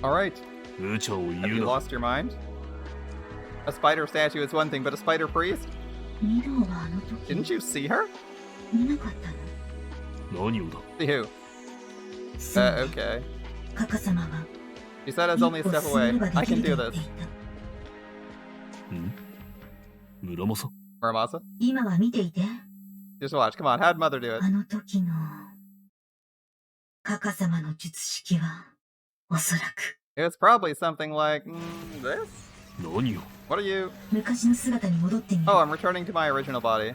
Alright. 無茶を Have 言う you な。 lost your mind? A spider statue is one thing, but a spider priest? ミロはあの時 Didn't you see her? 見なかったの？ 何をだ。 See who? そうね Okay. カカ様は She said 一 it's only a 歩 step 進め away. れば I でき can る do と言っ this. ていた。ん村正 Muramasa? 今は見ていて。 Just watch. Come on. How'd mother do it? あの時のカカ様の術式はおそらく It was probably something like, this? 何を What are you? 昔の姿に戻ってみる。 Oh, I'm returning to my original body.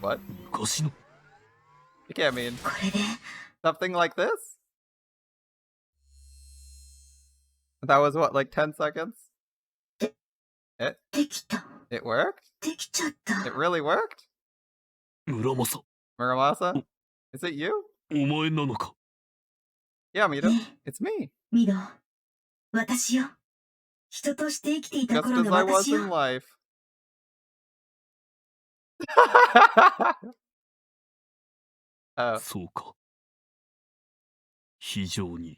What? 昔の You can't mean これで something like this? That was what, like 10 seconds? できた。 It worked? できちゃった。 It really worked? 村正 Muramasa? Is it you? お前なのか。 Yeah, Mito. ね It's me. ミロ、私よ。人として生きていた Just 頃 as の I was 私 in よ。 life. Oh. そうか。非常に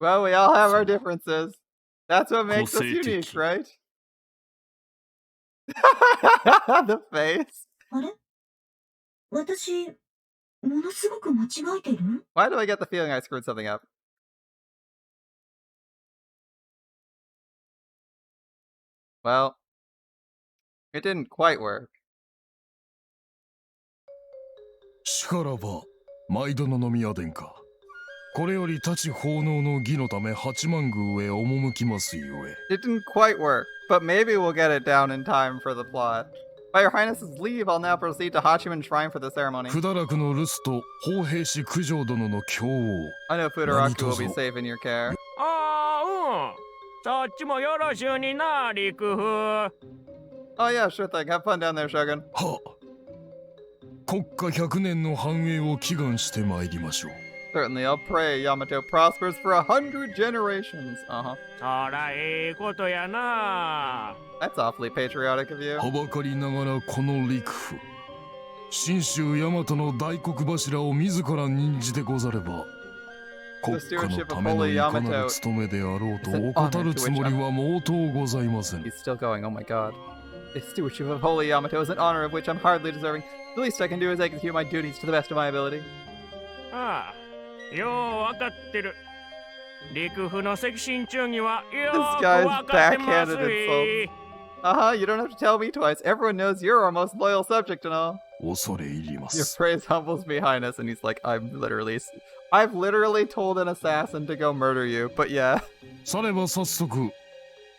Well, we all have our So- differences. That's what makes us 個性的。 unique, right? The face. あれ私、ものすごく間違えてる？ Why do I get the feeling I screwed something up? Well, it didn't quite work. しからば、毎度の宮殿下。これより立ち奉納の儀のため八幡宮へ赴きますゆえ。 It didn't quite work, but maybe we'll get it down in time for the plot. By your highness's leave, I'll now proceed to Hachiman Shrine for the ceremony. 不堕落の留守と法兵士九条殿の教王。 I know Futaraku will be safe in your care. ああ、うん。そっちもよろしゅうにな、陸風。Oh yeah, sure thing. Have fun down there, Shogun. は国家100年の繁栄を祈願してまいりましょう。 Certainly, I'll pray Yamato prospers for 100 generations. Uh-huh. そらええことやな。 That's awfully patriotic of you. はばかりながらこの陸府。信州大和の大黒柱を自ら任じてござれば。国家のためのいかなる務めであろうと怠るつもりは毛頭ございません。 He's still going, oh my god. The stewardship of Holy Yamato is an honor of which I'm hardly deserving. The least I can do is execute my duties to the best of my ability. ああ、ようわかってる。陸風の赤心中にはよ This く guy's わかってます backhanded い。 insults. Uh-huh, you don't have to tell me twice. Everyone knows you're our most loyal subject and all. 恐れ入りま Your す。 praise humbles me, Highness. And he's like, I've literally told an assassin to go murder you. But yeah. されば早速、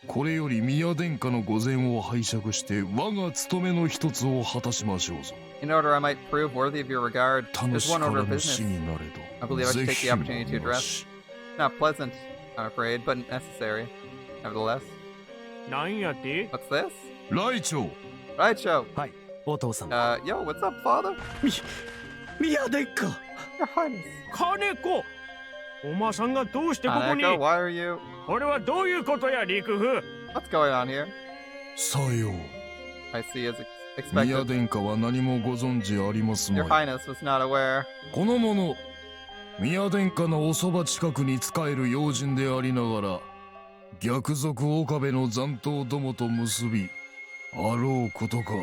これより宮殿下の御前を拝借して我が務めの一つを果たしましょうぞ。 In order I might prove worthy of your regard, 楽 there's し one か order ら of ぬ死 business. になれ I ど、 believe I should ぜ take ひ the opportunity to お address. 話し。 Not pleasant, I'm afraid, but necessary. Nevertheless. なんやて？ What's this? 来長、 Right, show. はい、お父様。 Yo, what's up, father? 宮殿下。 Your Highness. 金子。おまさんがどうしてここに？ Hanako, why are you? これはどういうことや、陸風？ What's going on here? さよう。 I see as 宮 expected. 殿下は何もご存知ありますま Your い。 Highness was not aware. この者、宮殿下のおそば近くに仕える要人でありながら、逆賊岡部の残党どもと結び、あろうことか。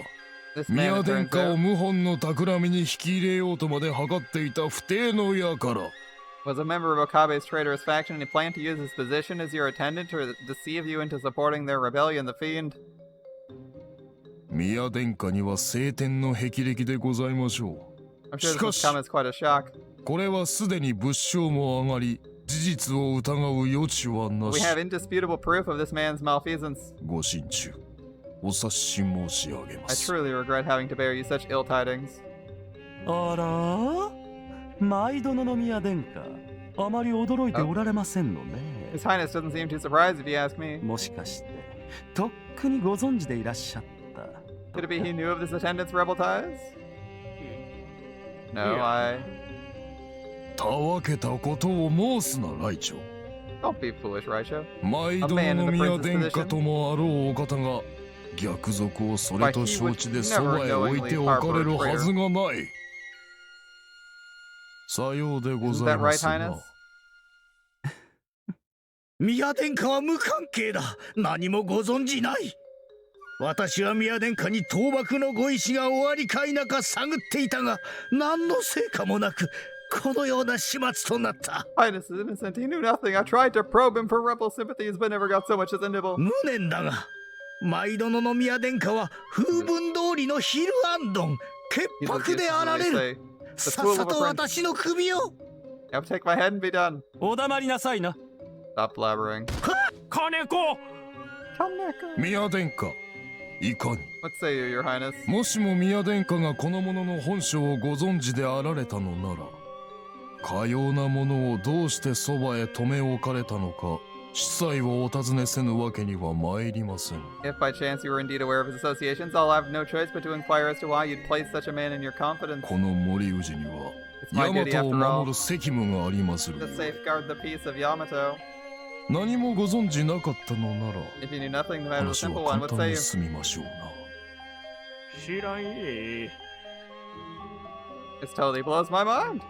This man, 宮 it 殿 turns 下を out, 謀反の企みに引き入れようとまで図っていた不逞の輩。 was a member of Okabe's traitorous faction, and he planned to use his position as your attendant to deceive you into supporting their rebellion, the fiend. 宮殿下には晴天の霹靂でございましょ I'm sure this has come as quite a shock. う。これはすでに物証も上がり、事実を疑う余地はな We し。 have indisputable proof of this man's malfeasance. ご心中、お察し申し上げま I す。 truly regret having to bear you such ill tidings. あら毎度の宮殿下。あまり驚いておられませんのね。 His Highness doesn't seem too surprised if you ask me. もしかして、とっくにご存知でいらっしゃった。 Could it be he knew of this attendant's rebel ties? No, I... たわけたことを申すな、来長。 Don't be foolish, Raicho. 毎度の宮殿下ともあろうお方が、逆賊をそれと承知でそばへ置いておかれるはずがない。さようでご Isn't ざい that ま right, すな Highness?。宮殿下は無関係だ。何もご存じない。私は宮殿下に倒幕のご意志が終わりか否か探っていたが、何の成果もなく、このような始末となった。Highness is innocent. He knew nothing. I tried to probe him for rebel sympathies, but never got so much as a nibble. 無念だが、毎度の宮殿下は風文通りのヒルアンドン、潔 He's like, 白であられる。 say, さっさと私の首を。I'll take my head and be done. お黙りなさいな。 Stop blabbering. 金子 Kaneko. 宮殿下、いかに What say you, Your Highness? もしも宮殿下がこの者の本性をご存知であられたのなら、かようなものをどうしてそばへ留め置かれたのか、司祭をお尋ねせぬわけには参りません。 If by chance you were indeed aware of his associations, I'll have no choice but to inquire as to why you'd place such a man in your confidence. この森氏には、 It's my 大 duty 和 after を all 守る責務がありまする to ゆえ。 safeguard the peace of Yamato. 何もご存知なかったのなら、 If you knew nothing, the matter was a 話 simple は one. 簡 What 単 say に you? 済みましょうな。知らんえ。 This totally blows my mind.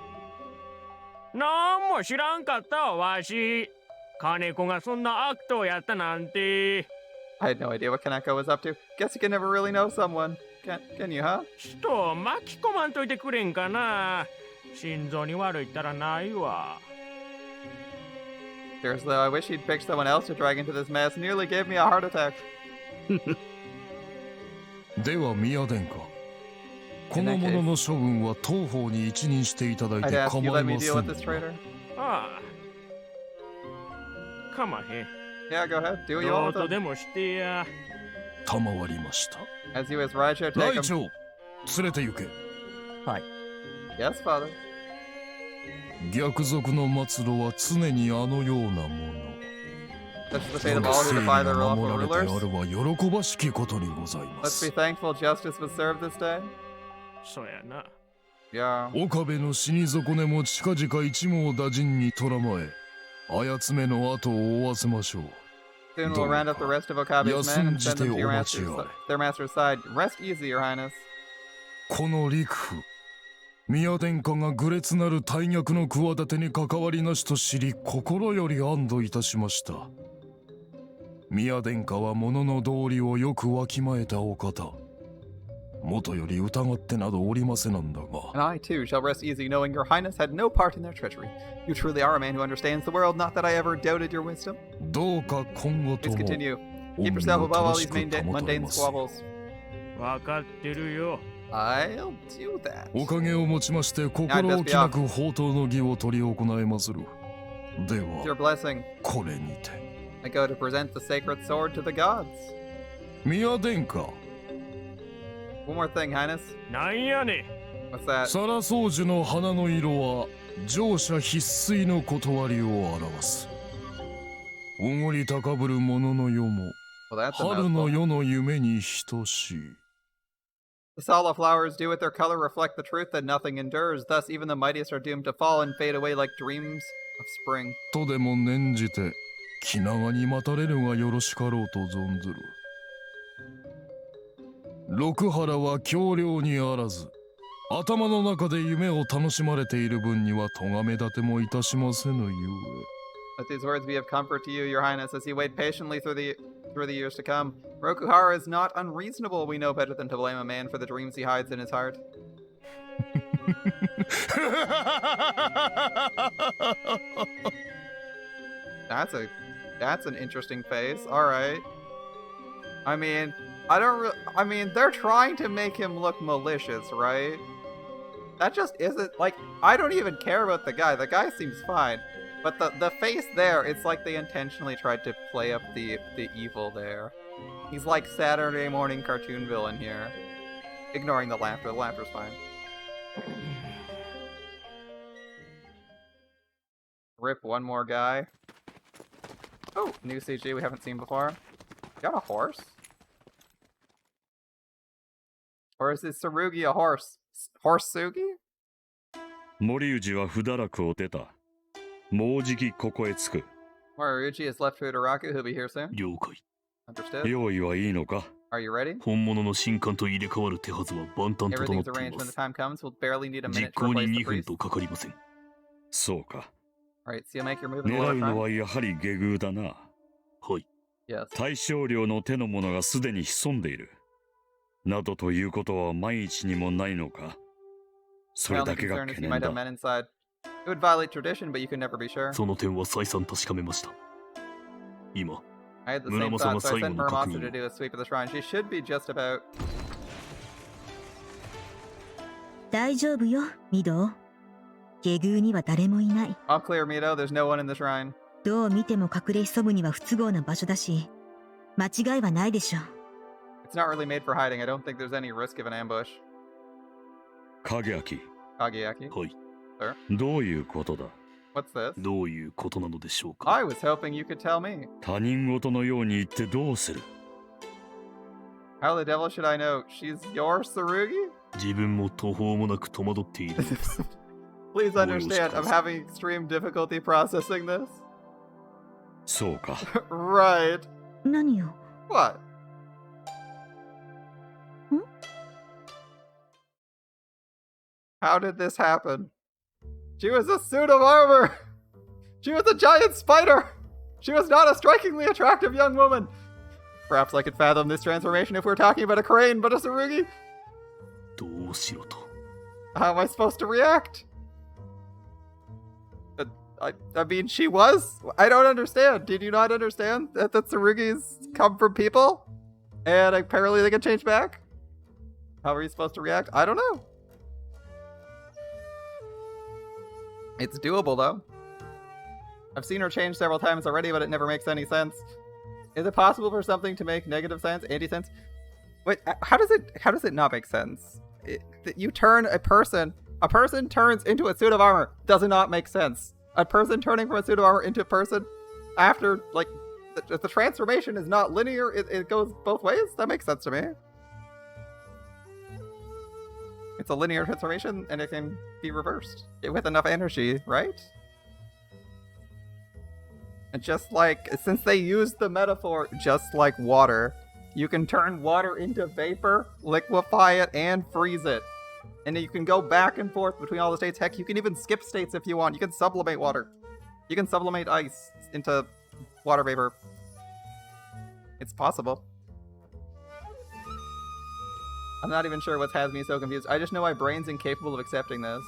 なんも知らんかったわし。金子がそんな悪党やったなんて。 I had no idea what Kaneko was up to. Guess you can never really know someone. Can you, huh? 人を巻き込まんといてくれんかな。心臓に悪いったらないわ。 Seriously, I wish he'd picked someone else to drag into this mess. Nearly gave me a heart attack. では宮殿下、この者の処分は当方に一任していただい I'd て ask 構 you い let ま me せ deal ん with this が。 traitor. ああ。かまへん。 Yeah, go ahead. Do what you ど want う with と him. でもしてや。賜りました。 As you as Rideshare ラ take イ him. チョウ、連れて行け。 Yes, father. 逆賊の末路は常にあのようなもの。 Such is the fate 世 of の all 正 who 義 defy が their lawful 守られてあ rulers. るは喜ばしきことにございま Let's be す。 thankful justice was served this day. そうやな。 Yeah. 岡部の死に損ねも近々一網打尽にとらまえ、あやつめの後を追わせましょう。 Soon we'll round up the rest of Okabe's men and send them to your 休んじてお待ちあれ。 their master's side. Rest easy, Your Highness. この陸府、宮殿下が愚劣なる大逆の企てに関わりなしと知り、心より安堵いたしました。宮殿下は物の道理をよくわきまえたお方。もとより疑ってなどおりませなんだが。 And I too shall rest easy knowing Your Highness had no part in their treachery. You truly are a man who understands the world, not that I ever doubted your wisdom. どうか今後と Please も continue. 恩 Keep 義 yourself を above all 正し these く mundane 保たれます。 squabbles. わかってるよ。 I'll do that. おかげをもちまして心置きなく宝刀の儀を執り行いまする。で With your は、 blessing, これにて。 I go to present the sacred sword to the gods. 宮殿下、 One more thing, Highness. なんやねん。 What's that? サラソウジュの花の色は乗車必須の断りを表す。おごり高ぶる者の世も Well, that's a 春の mouthful. 世の夢に等しい。 The Sala flowers do with their color reflect the truth that nothing endures. Thus, even the mightiest are doomed to fall and fade away like dreams of spring. とでも念じて気長に待たれるがよろしかろうと存ずる。六原は強量にあらず、頭の中で夢を楽しまれている分には咎め立てもいたしませぬゆえ。 Let these words be of comfort to you, Your Highness, as you wait patiently through the years to come. Rokuhara is not unreasonable. We know better than to blame a man for the dreams he hides in his heart. That's an interesting face. All right. I mean, they're trying to make him look malicious, right? That just isn't like I don't even care about the guy. The guy seems fine. But the face there, it's like they intentionally tried to play up the evil there. He's like Saturday morning cartoon villain here. Ignoring the laughter. The laughter's fine. Rip one more guy. Oh, new CG we haven't seen before. Got a horse? Or is this Tsurugi a horse? Horse-sugi? 森氏は不堕落を出た。もうじきここへ着く。 Moriuchi has left Futaraku. He'll be here soon. 了解。 Understood? 用意はいいのか？ Are you ready? 本物の神官と入れ替わる手はずは万端整 Everything's ってい arranged ま when the す。 time comes. We'll barely need a 実 minute to 行に replace the 2分 priest. とかかりません。そうか。Alright, so you'll make your move in the 狙 lower うの shrine? はやはり下宮だな。はい。 Yes. 大少量の手の者がすでに潜んでいる。などということは万一にもないのか。そ My れ only だけが concern is 懸 he 念 might have だ。 men inside. It would violate tradition, but you can never be sure. その点は再三確かめました。今、 I had the same Muramasa thought, が so I 最後 sent の確 Muramasa 認 to を。 do a sweep of the shrine. She should be just about... 大丈夫よ、ミド。下宮には誰もいない。 All clear, Mito. There's no one in the shrine. どう見ても隠れ潜むには不都合な場所だし、間違いはないでしょう。 It's not really made for hiding. I don't think there's any risk of an ambush. 影明、 Kageaki, はい。 どういうことだ。 what's this? どういうことなのでしょうか。 I was hoping you could tell me. 他人事のように言ってどうする。 How the devil should I know? She's your Tsurugi? 自分も途方もなく戸惑っているのです Please understand, I'm having extreme difficulty processing this. そうか。 Right. 何よ。 What? How did this happen? She was a suit of armor! She was a giant spider! She was not a strikingly attractive young woman! Perhaps I could fathom this transformation if we were talking about a crane, but a Tsurugi? どうしろと。 How am I supposed to react? I mean, she was? I don't understand. Did you not understand that the Tsurugis come from people? And apparently they can change back? How are you supposed to react? I don't know. It's doable, though. I've seen her change several times already, but it never makes any sense. Is it possible for something to make negative sense, anti-sense? Wait, how does it not make sense? You turn a person turns into a suit of armor. Does it not make sense? A person turning from a suit of armor into a person after, like, the transformation is not linear. It goes both ways? That makes sense to me. It's a linear transformation, and it can be reversed with enough energy, right? And just like, since they used the metaphor just like water, you can turn water into vapor, liquefy it, and freeze it. And you can go back and forth between all the states. Heck, you can even skip states if you want. You can sublimate water. You can sublimate ice into water vapor. It's possible. I'm not even sure what has me so confused. I just know my brain's incapable of accepting this.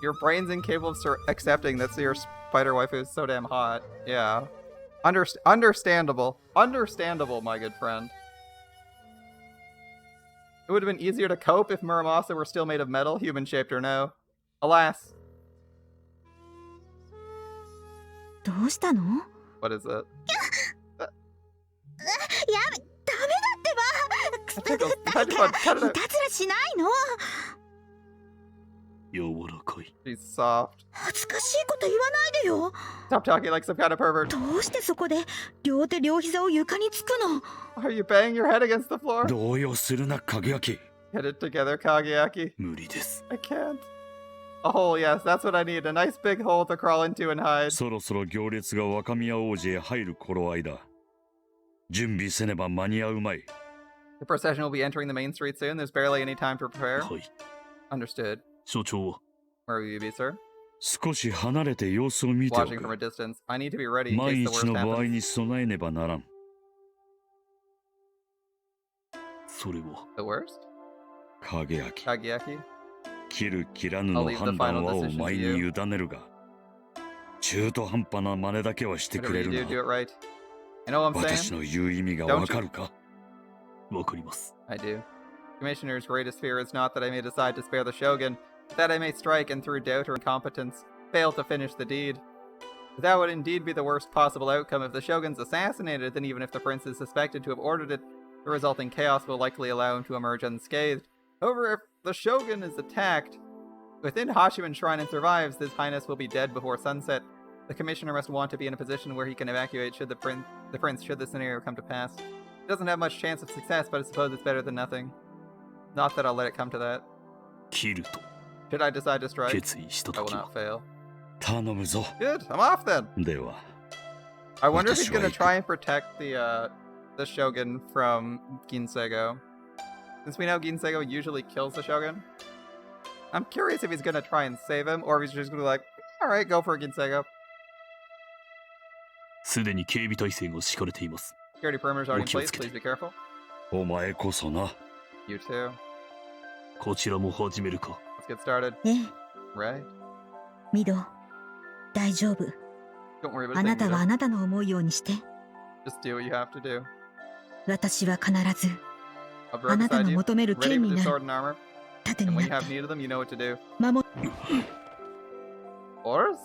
Your brain's incapable of accepting that your spider waifu is so damn hot. Yeah. Understandable. Understandable, my good friend. It would have been easier to cope if Muramasa were still made of metal, human-shaped or no. Alas. どうしたの？ What is it? やめ、ダメだってば。 誰かいたずらしないの？ 柔らかい。 She's soft. 恥ずかしいこと言わないでよ。 Stop talking like some kind of pervert. どうしてそこで両手両膝を床につくの？ Are you banging your head against the floor? 動揺するな、影明。 Get it together, Kageaki. 無理です。 I can't. A hole, yes, that's what I need. A nice big hole to crawl into and hide. そろそろ行列が若宮王子へ入る頃合いだ。準備せねば間に合うまい。 The procession will be entering the main street soon. There's barely any time to prepare. はい。 Understood. 所長は Where will you be, sir? 少し離れて様子を見てお Watching from a く。 distance. I need to be ready in 万 case the 一 worst の場合 happens. に備えねばならん。それは The worst? 影明。 Kageaki? 切る切らぬの判断はお前に委ねるが、中途半端な真似だけはしてく Whatever れ you る do, do な。 it right. You know what I'm 私 saying? の言う意味がわかるか？わかります。 I do. Commissioner's greatest fear is not that I may decide to spare the Shogun, but that I may strike and through doubt or incompetence, fail to finish the deed. That would indeed be the worst possible outcome. If the Shogun's assassinated, then even if the prince is suspected to have ordered it, the resulting chaos will likely allow him to emerge unscathed. However, if the Shogun is attacked within Hashiman Shrine and survives, His Highness will be dead before sunset. The Commissioner must want to be in a position where he can evacuate should the prince should the scenario come to pass. He doesn't have much chance of success, but I suppose it's better than nothing. Not that I'll let it come to that. 切ると Should I decide to strike, 決意した I will とき not は fail. 頼むぞ。 Good, I'm off then. では、 I wonder if he's gonna 私は行く。 try and protect the Shogun from Ginseigo. Since we know Ginseigo usually kills the Shogun. I'm curious if he's gonna try and save him, or if he's just gonna be like, alright, go for Ginseigo. すでに警備体制が敷かれています。 Security perimeter is already in place. Please be careful. お前こそな。 You too. こちらも始めるか。 Let's get started. ええ、 Right? ミド、大丈夫。 Don't worry about あな it. たはあなたの思うようにして。 Just do what you have to do. 私は必ず I'll be あ right なた beside の you. 求める Ready 剣 with に your な sword る and armor. 盾 And に when な you っ have て need of them, you know what to do. 守 Orders?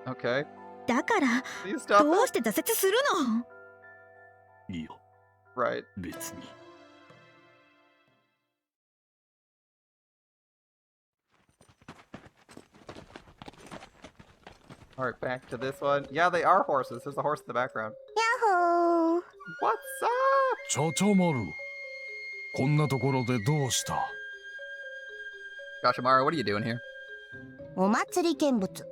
Okay. だから Please stop ど that. うして挫折するの？いいよ、 Right. 別に。Alright, back to this one. Yeah, they are horses. There's a horse in the background. ヤッホー。 What's up? ちゃちゃまる。こんなところでどうした？ Gashimara, what are you doing here? お祭り見物。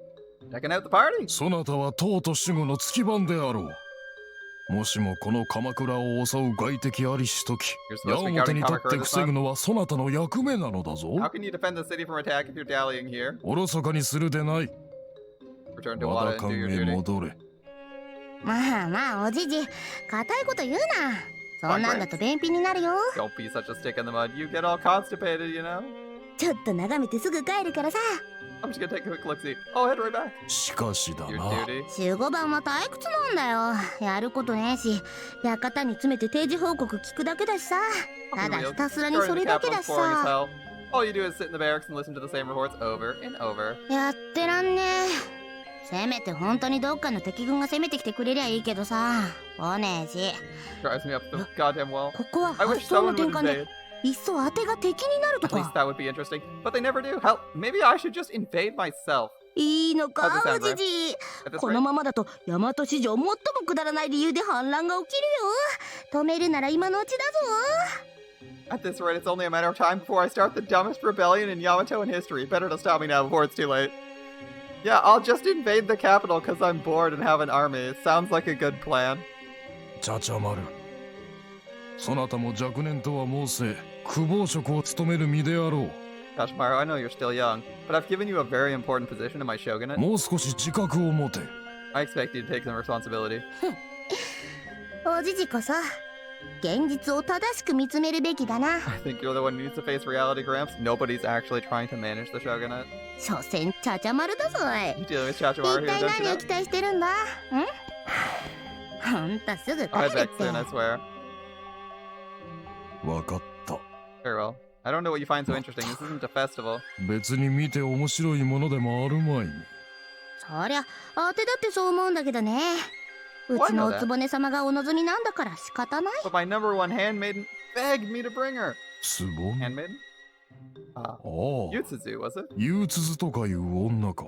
Checking out the party. そなたは唐と守護の月番であろう。もしもこの鎌倉を襲う外敵ありしとき、 You're 矢 supposed to be 面 guarding に立って Kamakura this 防ぐ month. のはそなたの役目なのだぞ。 How can you defend the city from attack if you're dallying here? おろそかにするでない。 Return to 和 Wada 田 and do 館 your へ duty. 戻れ。まあまあおじじ、固いこと言うな。そんなんだと便秘になるよ。 Don't be such a stick in the mud. You get all constipated, you know? ちょっと眺めてすぐ帰るからさ。 I'm just gonna take a quick look see. Oh, head right back. しかしだ Your な。 duty. 守護番は退屈なんだよ。やることねえし、館に詰めて定時報告聞くだけだしさ。ただひたすらにそ Starting れ the だけ capital だ is し boring as さ。 hell. All you do is sit in the barracks and listen to the same reports over and over. やってらんねえ。せめて本当にどっかの敵軍が攻めてきてくれりゃいいけどさ。来ねえし。 Drives me up the goddamn wall. ここは I 発 wish 想の someone 転 would 換で invade. いっそ当てが敵になると At least か。 that would be interesting. But they never do. Hell, maybe I should just invade myself. いいのか How's it sound, おじじ。 At this この rate. ままだと大和史上最もくだらない理由で反乱が起きるよ。止めるなら今のうちだぞ。 At this rate, it's only a matter of time before I start the dumbest rebellion in Yamato in history. Better to stop me now before it's too late. Yeah, I'll just invade the capital because I'm bored and have an army. It sounds like a good plan. ちゃちゃまる。そなたも若年とは申せ、久保職を務める身であろう。 Kashimaro, I know you're still young, but I've given you a very important position in my shogunate. もう少し自覚を持て。 I expect you to take some responsibility. おじじこそ現実を正しく見つめるべきだな。 I think you're the one who needs to face reality, Gramps. Nobody's actually trying to manage the shogunate. 所詮ちゃちゃまるだぞい。 You dealing with Chachimaru 一 here, 体 don't 何 you を know? 期待してるんだ？ん？あんたすぐ帰 I'll る head っ back て。 soon, I swear. わかった。 Very well. I don't know what you find so interesting. This isn't a festival. 別に見て面白いものでもあるまい。そりゃ当てだってそう思うんだけどね。うちのおつぼね様がお望みなんだから仕方ない。 But my number one handmaiden begged me to bring her. つぼね。 Handmaiden? ああ。 Yutsuzu, was it? 憂鬱とかいう女か。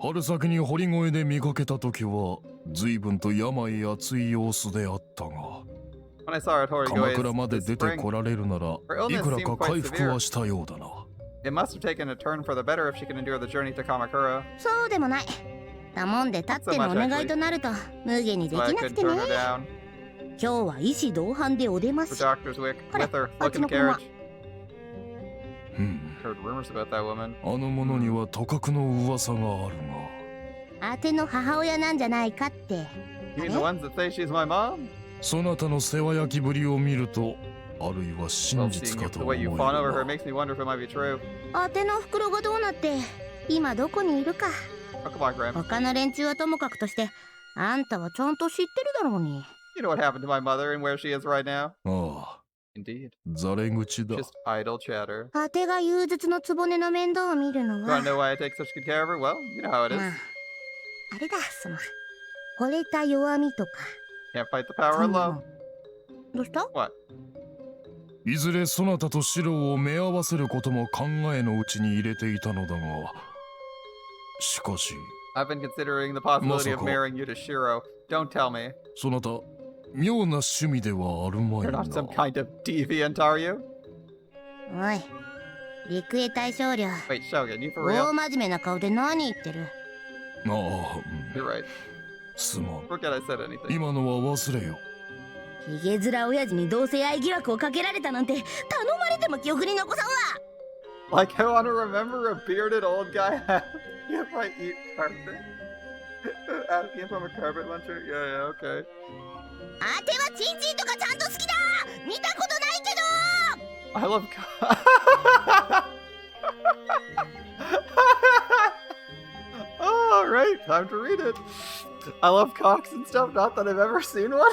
春先に堀越で見かけた時は随分と病厚い様子であったが、 When I saw her at 鎌 Horigoye 倉まで this 出て spring, こられるなら her illness いくら seemed か quite 回復 severe. はしたようだな。 It must have taken a turn for the better if she could endure the journey to Kamakura. そうでもない。だもんで立ってのお願いとなると無限にでき So な I く could てね。 turn her down. 今日は医師同伴でお出ま The し。 doctor's with her. Look in the あっちの車。 carriage. うん。 Heard rumors about that woman. あの者にはとかくの噂があるが、当ての母親なんじゃないかって。 You mean the ones that say she's my mom? そなたの世話焼きぶりを見ると、あるいは Well, 真実 seeing か if と the 思 way え you る fawn over her が。 makes me wonder if it might be true. 当ての袋がどうなって今どこにいるか。 Oh, come on, Graham. 他の連中はともかくとしてあんたはちゃんと知ってるだろうに。 You know what happened to my mother and where she is right now? ああ、 Indeed. ざれ口だ。 Just idle chatter. 当てが憂鬱のつぼねの面倒を見るの You は wanna know why I take such good care of her? Well, you know how it is. まああれだ、その惚れた弱みとか Can't fight the power そんな alone. の。どうした？ What? いずれそなたとシロを目合わせることも考えのうちに入れていたのだが、しかし、 I've been considering the possibility of Masako. marrying you to Shiro. Don't tell me. そなた、妙な趣味ではあるまい You're な。 not some kind of deviant, are you? おい、陸営大将領。 Wait, Shogun, you for 大 real? 真面目な顔で何言ってる？ああ、うん You're right. すまん。 Forget I said anything. 今のは忘れよ。ヒゲ面親父に同性愛疑惑をかけられたなんて頼まれても記憶に残さんわ。 Like, I want to remember a bearded old guy. If I eat carpet? Asking if I'm a carpet muncher? Yeah, okay. あてはチンチンとかちゃんと好きだ。見たことないけど。 I love Oh, right, time to read it. I love cocks and stuff, not that I've ever seen one.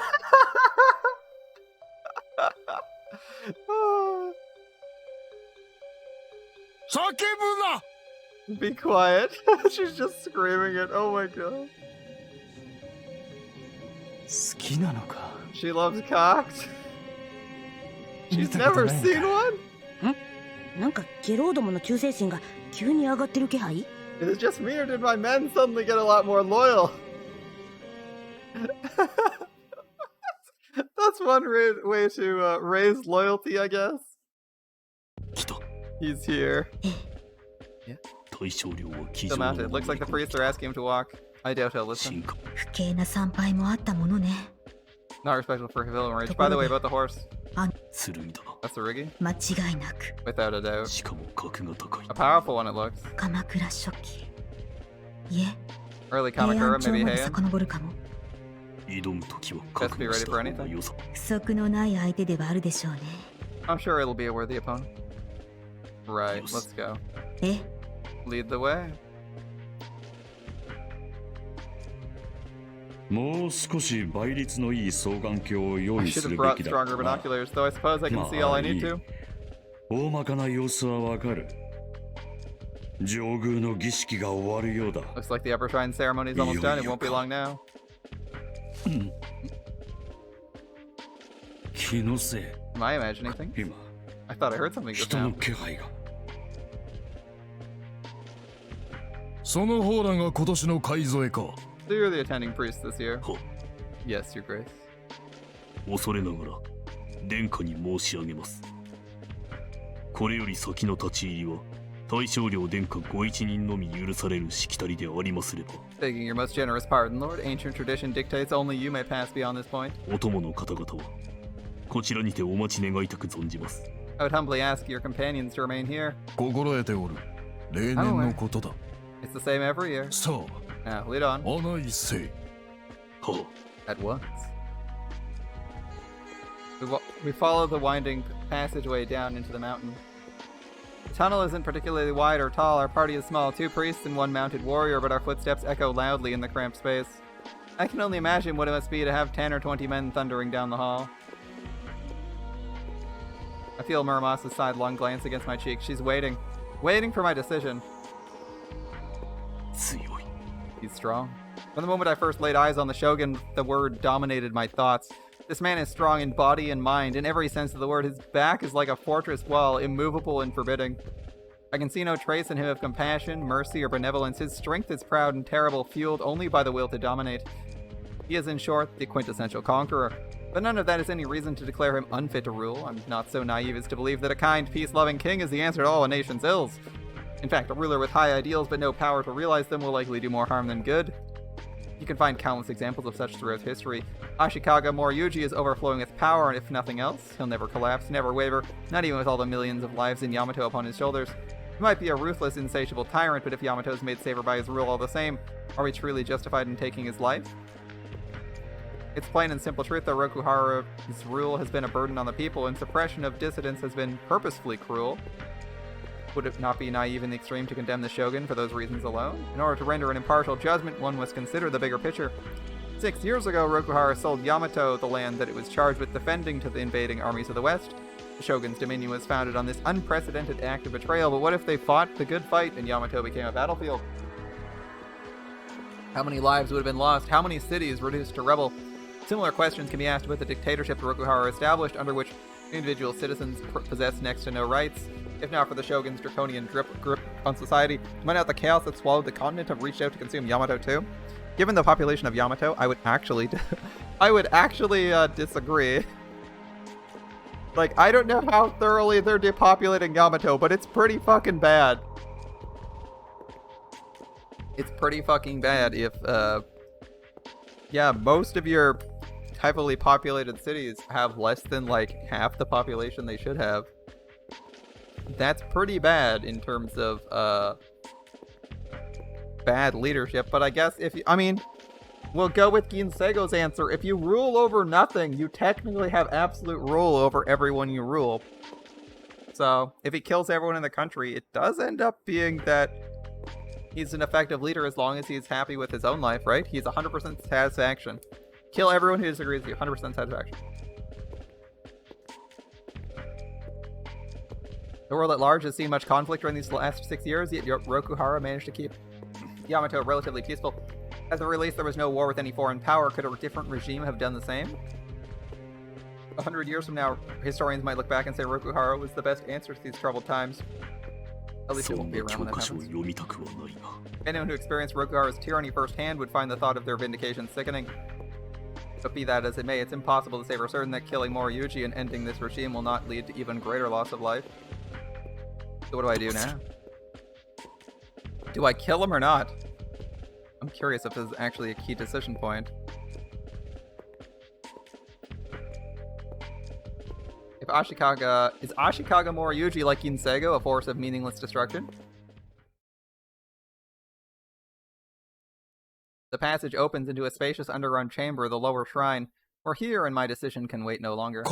Be quiet. She's just screaming it. Oh my god. 好きなのか。 She loves cocks. She's never seen one? なんかゲローどもの忠誠心が急に上がってる気配？ Is it just me or did my men suddenly get a lot more loyal? That's one way to raise loyalty, I guess. 来た。 He's here. 大将領は騎 Still 乗の mounted. Looks like the priests are asking him to walk. I doubt he'll listen. 進化。不敬な参拝もあったものね。 Not respectful for villain rage. By the way, about the horse. 剣だな。 That's the Rigi? 間違いなく Without a doubt. しかも格が高い A。powerful one, it looks. 鎌倉初期。いえ、 Early 平安 Kamakura, 朝 maybe まで Heian. 遡るかも。挑む時は Just 覚 be 悟 ready した for 方が anything. よさ。不足のない相手ではあるでしょうね。 I'm sure it'll be a worthy opponent. Right, let's go. え、 Lead the way. もう少し倍率のいい双眼鏡を用 I 意 should す have るべ brought きだっ stronger たな。 binoculars, though I suppose I can see all I need to. 大まかな様子はわかる。上宮の儀式が終わるようだ。 Looks like the upper shrine ceremony is almost done. It won't be long now. 気のせい。 Am I imagining things? 今、 I thought I heard something just 人の now. 気配が。その方らが今年の買い添えか。 So you're the attending priest this year? は、 Yes, your grace. 恐れながら殿下に申し上げます。これより先の立ち入りは大将領殿下ご一人のみ許されるしきたりでありますれば、 Begging your most generous pardon, Lord. Ancient tradition dictates only you may pass beyond this point. お供の方々はこちらにてお待ち願いたく存じます。 I would humbly ask your companions to remain here. 心得ておる。例年のことだ。 It's the same every year. さ Now, lead on. あ、案内せい。は At once. We follow the winding passageway down into the mountain. The tunnel isn't particularly wide or tall. Our party is small, 2 priests and 1 mounted warrior, but our footsteps echo loudly in the cramped space. I can only imagine what it must be to have 10 or 20 men thundering down the hall. I feel Muramasa's sidelong glance against my cheek. She's waiting. Waiting for my decision. 強い。 He's strong. From the moment I first laid eyes on the Shogun, the word dominated my thoughts. This man is strong in body and mind, in every sense of the word. His back is like a fortress wall, immovable and forbidding. I can see no trace in him of compassion, mercy, or benevolence. His strength is proud and terrible, fueled only by the will to dominate. He is, in short, the quintessential conqueror. But none of that is any reason to declare him unfit to rule. I'm not so naive as to believe that a kind, peace-loving king is the answer to all a nation's ills. In fact, a ruler with high ideals but no power to realize them will likely do more harm than good. You can find countless examples of such throughout history. Ashikaga Moriyuji is overflowing with power, and if nothing else, he'll never collapse, never waver, not even with all the millions of lives in Yamato upon his shoulders. He might be a ruthless, insatiable tyrant, but if Yamato is made safer by his rule all the same, are we truly justified in taking his life? It's plain and simple truth that Rokuhara's rule has been a burden on the people, and suppression of dissidents has been purposefully cruel. Would it not be naive in the extreme to condemn the Shogun for those reasons alone? In order to render an impartial judgment, one must consider the bigger picture. 6 years ago, Rokuhara sold Yamato the land that it was charged with defending to the invading armies of the West. The Shogun's dominion was founded on this unprecedented act of betrayal, but what if they fought the good fight and Yamato became a battlefield? How many lives would have been lost? How many cities reduced to rubble? Similar questions can be asked about the dictatorship Rokuhara established, under which individual citizens possess next to no rights. If not for the Shogun's draconian grip on society, might not the chaos that swallowed the continent have reached out to consume Yamato too? Given the population of Yamato, I would actually disagree. Like, I don't know how thoroughly they're depopulating Yamato, but it's pretty fucking bad. It's pretty fucking bad if, yeah, most of your heavily populated cities have less than, like, half the population they should have. That's pretty bad in terms of, bad leadership, but I guess if you, I mean, we'll go with Ginsego's answer. If you rule over nothing, you technically have absolute rule over everyone you rule. So, if he kills everyone in the country, it does end up being that he's an effective leader as long as he's happy with his own life, right? He's 100% satisfaction. Kill everyone who disagrees with you, 100% satisfaction. The world at large has seen much conflict during these last 6 years, yet Rokuhara managed to keep Yamato relatively peaceful. At the release, there was no war with any foreign power. Could a different regime have done the same? 100 years from now, historians might look back and say Rokuhara was the best answer to these troubled times. At least it won't be around when that happens. Anyone who experienced Rokuhara's tyranny firsthand would find the thought of their vindication sickening. But be that as it may, it's impossible to say for certain that killing Moriyuji and ending this regime will not lead to even greater loss of life. So what do I do now? Do I kill him or not? I'm curious if this is actually a key decision point. If Ashikaga... Is Ashikaga Moriyuji like Ginsego, a force of meaningless destruction? The passage opens into a spacious underground chamber, the lower shrine. We're here and my decision can wait no longer.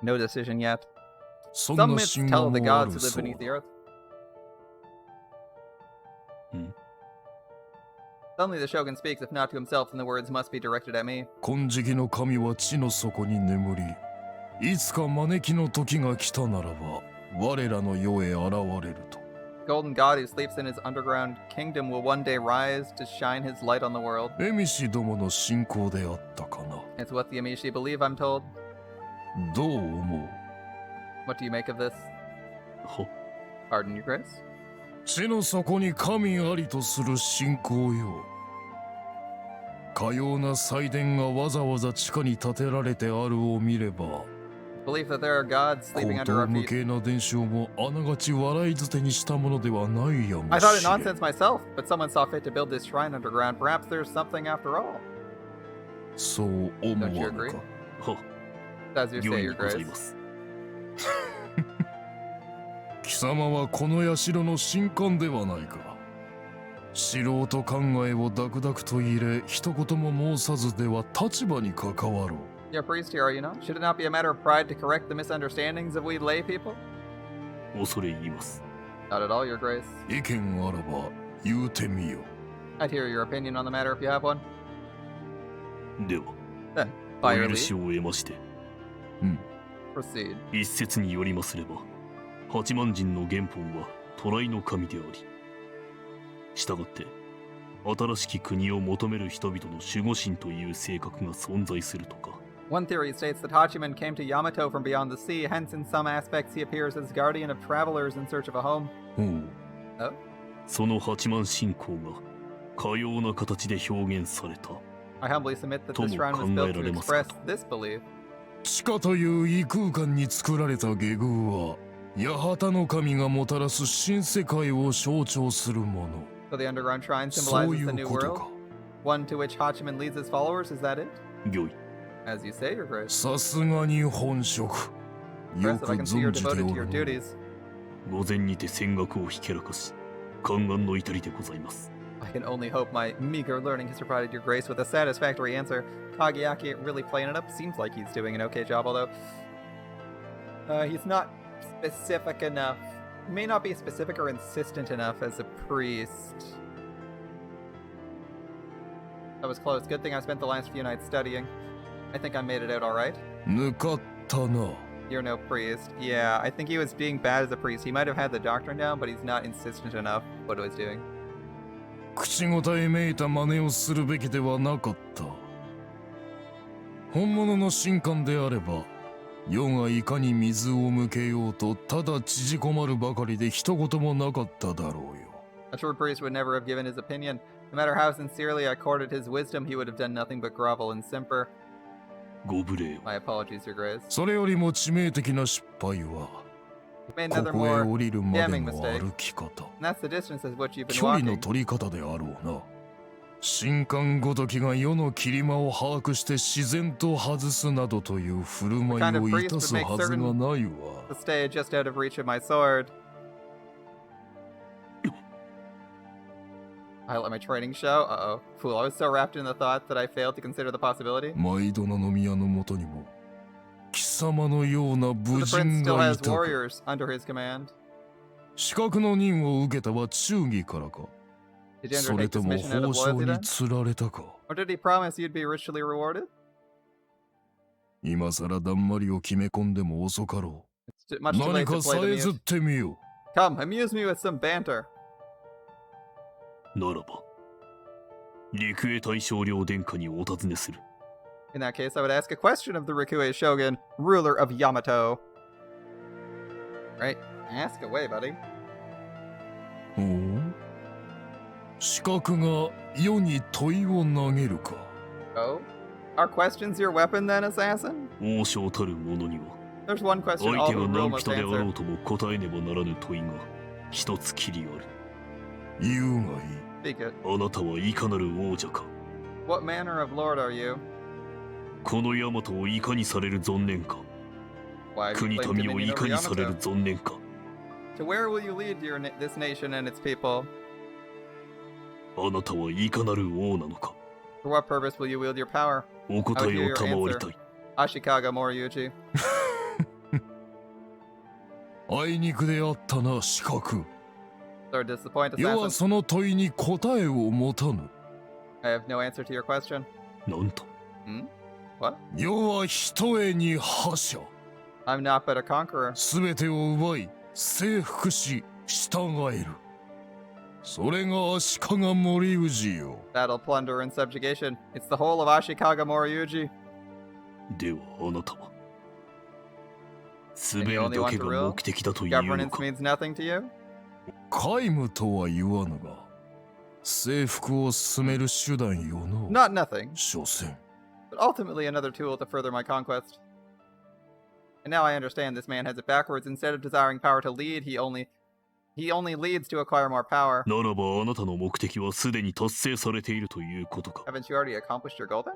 No decision yet. Some myths tell of the gods who live beneath the earth. Suddenly the Shogun speaks, if not to himself, then the words must be directed at me. Golden God who sleeps in his underground kingdom will one day rise to shine his light on the world. It's what the Emishi believe, I'm told. What do you make of this? Pardon your grace? Belief that there are gods sleeping under our feet. I thought it nonsense myself, but someone saw fit to build this shrine underground. Perhaps there's something after all. Don't you agree? As you say, your grace. 貴様はこの社の神官ではないか。素人考えをダクダクと入れ、一言も申さずでは立場に関わろう。You're a priest here, are you not? Should it not be a matter of pride to correct the misunderstandings of we lay people? 恐れ入ります。 Not at all, your grace. 意見あらば言うてみよ。I'd hear your opinion on the matter if you have one. では、 Then, お by your 許し leave, を得まして。proceed. 一説によりますれば、八幡人の元本は渡来の神であり、したがって新しき国を求める人々の守護神という性格が存在するとか。One theory states that Hachiman came to Yamato from beyond the sea, hence in some aspects he appears as guardian of travelers in search of a home. Oh? その八幡信仰がかような形で表現された。 I humbly submit that this shrine was built to express this belief. 地下という異空間に作られた下宮は、八幡の神がもたらす新世界を象徴するもの。So the underground shrine symbolizes the new world, one to which Hachiman leads his followers. Is that it? 御意。 As you say, your grace. さすがに本職。よ Impressive, く I can see you're 存じてお devoted to る your の。 duties. 御前にて戦学をひけらかし、宦官の至りでございます。 I can only hope my meager learning has provided your grace with a satisfactory answer. Kageaki really playing it up. Seems like he's doing an okay job, although he's not specific enough. He may not be specific or insistent enough as a priest. That was close. Good thing I spent the last few nights studying. I think I made it out alright. 抜かったな。 You're no priest. Yeah, I think he was being bad as a priest. He might have had the doctrine down, but he's not insistent enough what he was doing. 口答えめいた真似をするべきではなかった。本物の神官であれば、世がいかに水を向けようとただ縮こまるばかりで一言もなかっただろうよ。A true priest would never have given his opinion. No matter how sincerely I courted his wisdom, he would have done nothing but grovel and simper. ご無礼を。 My apologies, your grace. それよりも致命的な失敗は、 You've made こ another こへ more 降りるまで damning の mistake. 歩き方。 And that's the distance at which you've been 距離の walking. 取り方であろうな。神官ごときが世の切り間を把握して自然と外すなどという振る舞いをいたすはずがないわ。 To stay just out of reach of my sword. Highlight my training show? Uh-oh. Fool, I was so wrapped in the thought that I failed to consider the possibility. マイドナの宮のもとにも貴様のような So 武 the prince 人 still がい has たか。 warriors under his command. 資格の任を受けたは忠義からか。 Did you それ undertake と this も mission out 報 of 奨 loyalty に then? つられたか。 Or did he promise you'd be richly rewarded? 今さらだんまりを決め込んでも遅かろ It's う。 much too 何 late か to さ play え the ずっ muse. てみよ Come, amuse me with some banter. ならば陸へ大将領殿下にお尋ねする。 In that case, I would ask a question of the Rikue Shogun, ruler of Yamato. Right? Ask away, buddy. う。ほう。資格が世に問いを投げるか。 Oh? Are questions your weapon then, assassin? 王将たる者には There's one question 相 all 手 who が rule 何 must 人であろ answer. うとも答えねばならぬ問いが一つきりある。言うがいい。 Speak it. あなたはいかなる王者か。 What manner of lord are you? この大和をいかにされる存念か。 Why have you 国 claimed 民をい dominion か over にされる Yamato? 存念か。 To where will you lead this nation and its people? あなたはいかなる王なのか。 For what purpose will you wield your power? お答えを賜りたい。 Ashikaga Moriyuji. あいにくであったな、資格。 Sir, disappoint 世は assassin. その問いに答えを持たぬ。 I have no answer to your question. なんと Hmm? What? 世はひとえに覇者。 I'm not but a conqueror. すべてを奪い、征服し、従える。それが足利森氏よ。 Battle, plunder, and subjugation. It's the whole of Ashikaga Moriyuji. ではあなたは滑るだけが目的だというの Governance か。 means nothing to you? 皆無とは言わぬが、征服を進める手段よの。 Not nothing, 所詮。 but ultimately another tool to further my conquest. And now I understand this man has it backwards. Instead of desiring power to lead, he only leads to acquire more power. ならばあなたの目的はすでに達成されているということか。 Haven't you already accomplished your goal then?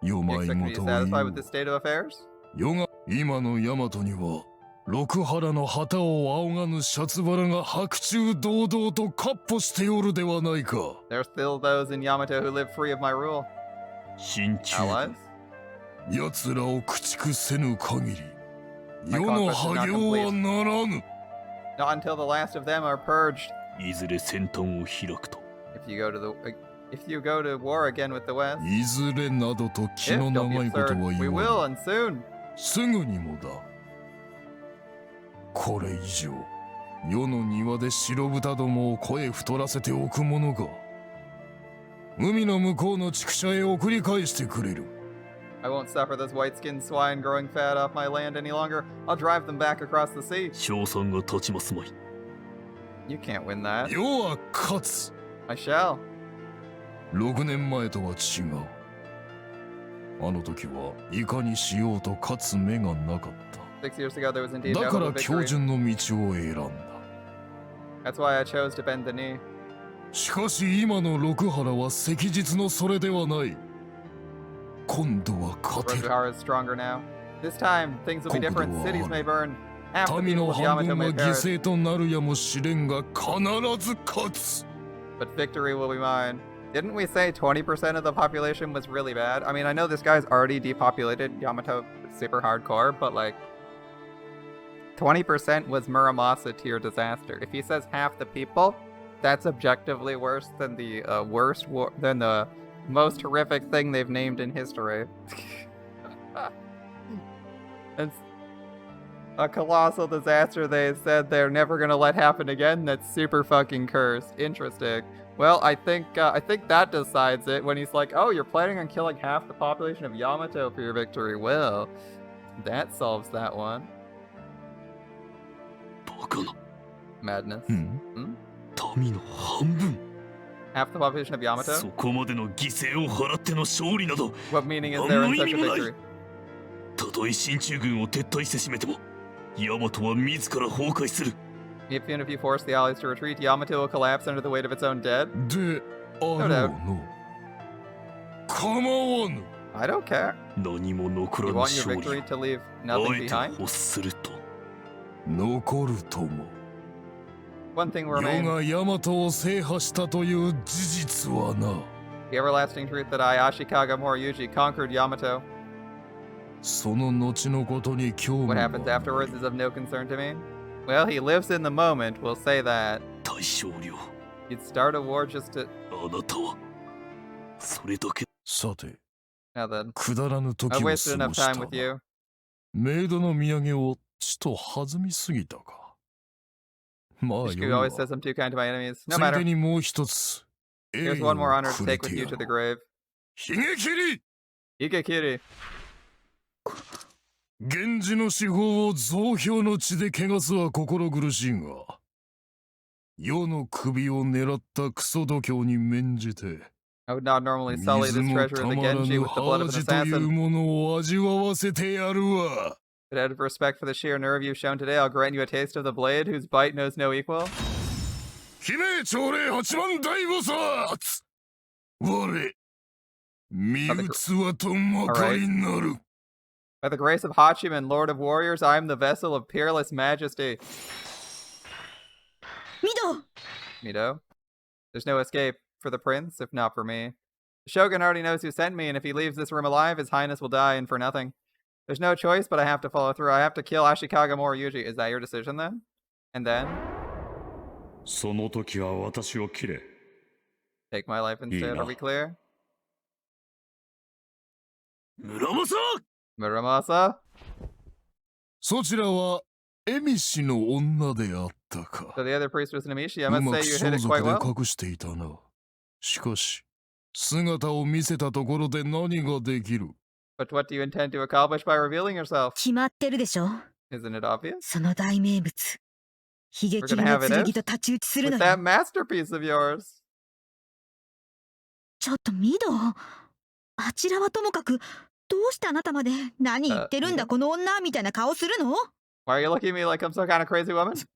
世 You ま expect い me ご to と be を satisfied 言 with う this。state of affairs? 世が今の大和には六原の旗を仰がぬシャツバラが白昼堂々と闊歩しておるではないか。 There are still those in Yamato who live free of my rule. 親中 Allies? 奴らを駆逐せぬ限り、 My 世の conquest is not 破行はならぬ。 Not until the last of them are purged. いずれ先端を開くと。 If you go to war again with the West, いずれなどと気 if の don't be 長いこと absurd, は we 言 will わぬ。 and soon. すぐにもだ。これ以上、世の庭で白豚どもを声太らせておくものか。海の向こうの畜舎へ送り返してくれる。 I won't suffer those white-skinned swine growing fat off my land any longer. I'll drive them back across the sea. 賞賛が立ちますまい。 You can't win that. 世は勝つ。 I shall. 6年前とは違う。あの時はいかにしようと勝つ目がなかっ 6 years ago, there was た。 indeed だ no か hope ら of 標 victory. 準の道を選んだ。 That's why I chose to bend the knee. しかし今の六原は赤日のそれではない。今度は勝てる。 Rokuhara is stronger now. This time, things will be different. Cities may burn. Half the 民 people の of 半 Yamato 分 may は犠 perish. 牲となるやもしれんが必ず勝つ。 But victory will be mine. Didn't we say 20% of the population was really bad? I mean, I know this guy's already depopulated Yamato super hardcore, but like 20% was Muramasa tier disaster. If he says half the people, that's objectively worse than the than the most horrific thing they've named in history. It's a colossal disaster they said they're never gonna let happen again. That's super fucking cursed. Interesting. Well, I think that decides it when he's like, "Oh, you're planning on killing half the population of Yamato for your victory." Well, that solves that one. バカな。 Madness. 民の半分。 Half the population of Yamato? そこまでの犠牲を払っての勝利など、 What meaning is there in such a 何の意味もない。 victory? たとえ進駐軍を撤退してしめても、大和は自ら崩壊する。 Even if you force the allies to retreat, Yamato will collapse under the weight of its own dead. であろうの。構わぬ。 I don't care. 何も残ら You ぬ want your 勝利 victory を to leave あ nothing えて behind? 欲すると。残るとも。One thing 世 remains. がヤマトを制覇したという事実はな。 The everlasting truth that I, Ashikaga Moriyuji, conquered Yamato. その後のことに興味 What は happens afterwards is of no concern to me. Well, he lives in the moment, we'll say that. 大将領 You'd start a war just to... あなたはそれだけさて、 Now then, くだらぬ時 I've を過 wasted ご enough した time な with。you. メイドの土産をちと弾みすぎたか。まあよい Ishku わ。 always says I'm too kind to my enemies. つ No い matter. でにもう一つ。 Here's one more honor to take with you to the grave. 悲劇り Igekiri. 源氏の司法を増票の地で汚すは心苦しいが、世の首を狙ったクソ度胸に免じて、 I would not normally sully 水 this も treasure た of the まら Genji ぬ with the blood of 恥 an という assassin. ものを味わわせてやるわ。 But out of respect for the sheer nerve you've shown today, I'll grant you a taste of the blade whose bite knows no equal. 姫朝礼八幡大菩薩我、身器とまかりなる。 By the grace of Hachiman, Lord of Warriors, I am the vessel of peerless majesty. ミド Mido. There's no escape for the prince, if not for me. The Shogun already knows who sent me, and if he leaves this room alive, his highness will die, and for nothing. There's no choice, but I have to follow through. I have to kill Ashikaga Moriyuji. Is that your decision, then? And then? その時は私を切れ。 Take my life instead. Are we clear? 村正 Muramasa? そちらは、エミシの女であったか。 So the other priest was Namishi. I う must ま say く you 装 hit it 束 quite で well. 隠していたな。しかし、姿を見せたところで何ができる？ But what do you intend to accomplish by revealing yourself? 決まってるでしょ。 Isn't it obvious? その大名物。悲劇 gonna の have it 剣 in? と太刀打ちする With の that よ。 masterpiece of yours. ちょっとミド。あちらはともかく、どうしてあなたまで何言ってるんだこの女みたいな顔するの？ Why are you looking at me like I'm some kind of crazy woman? す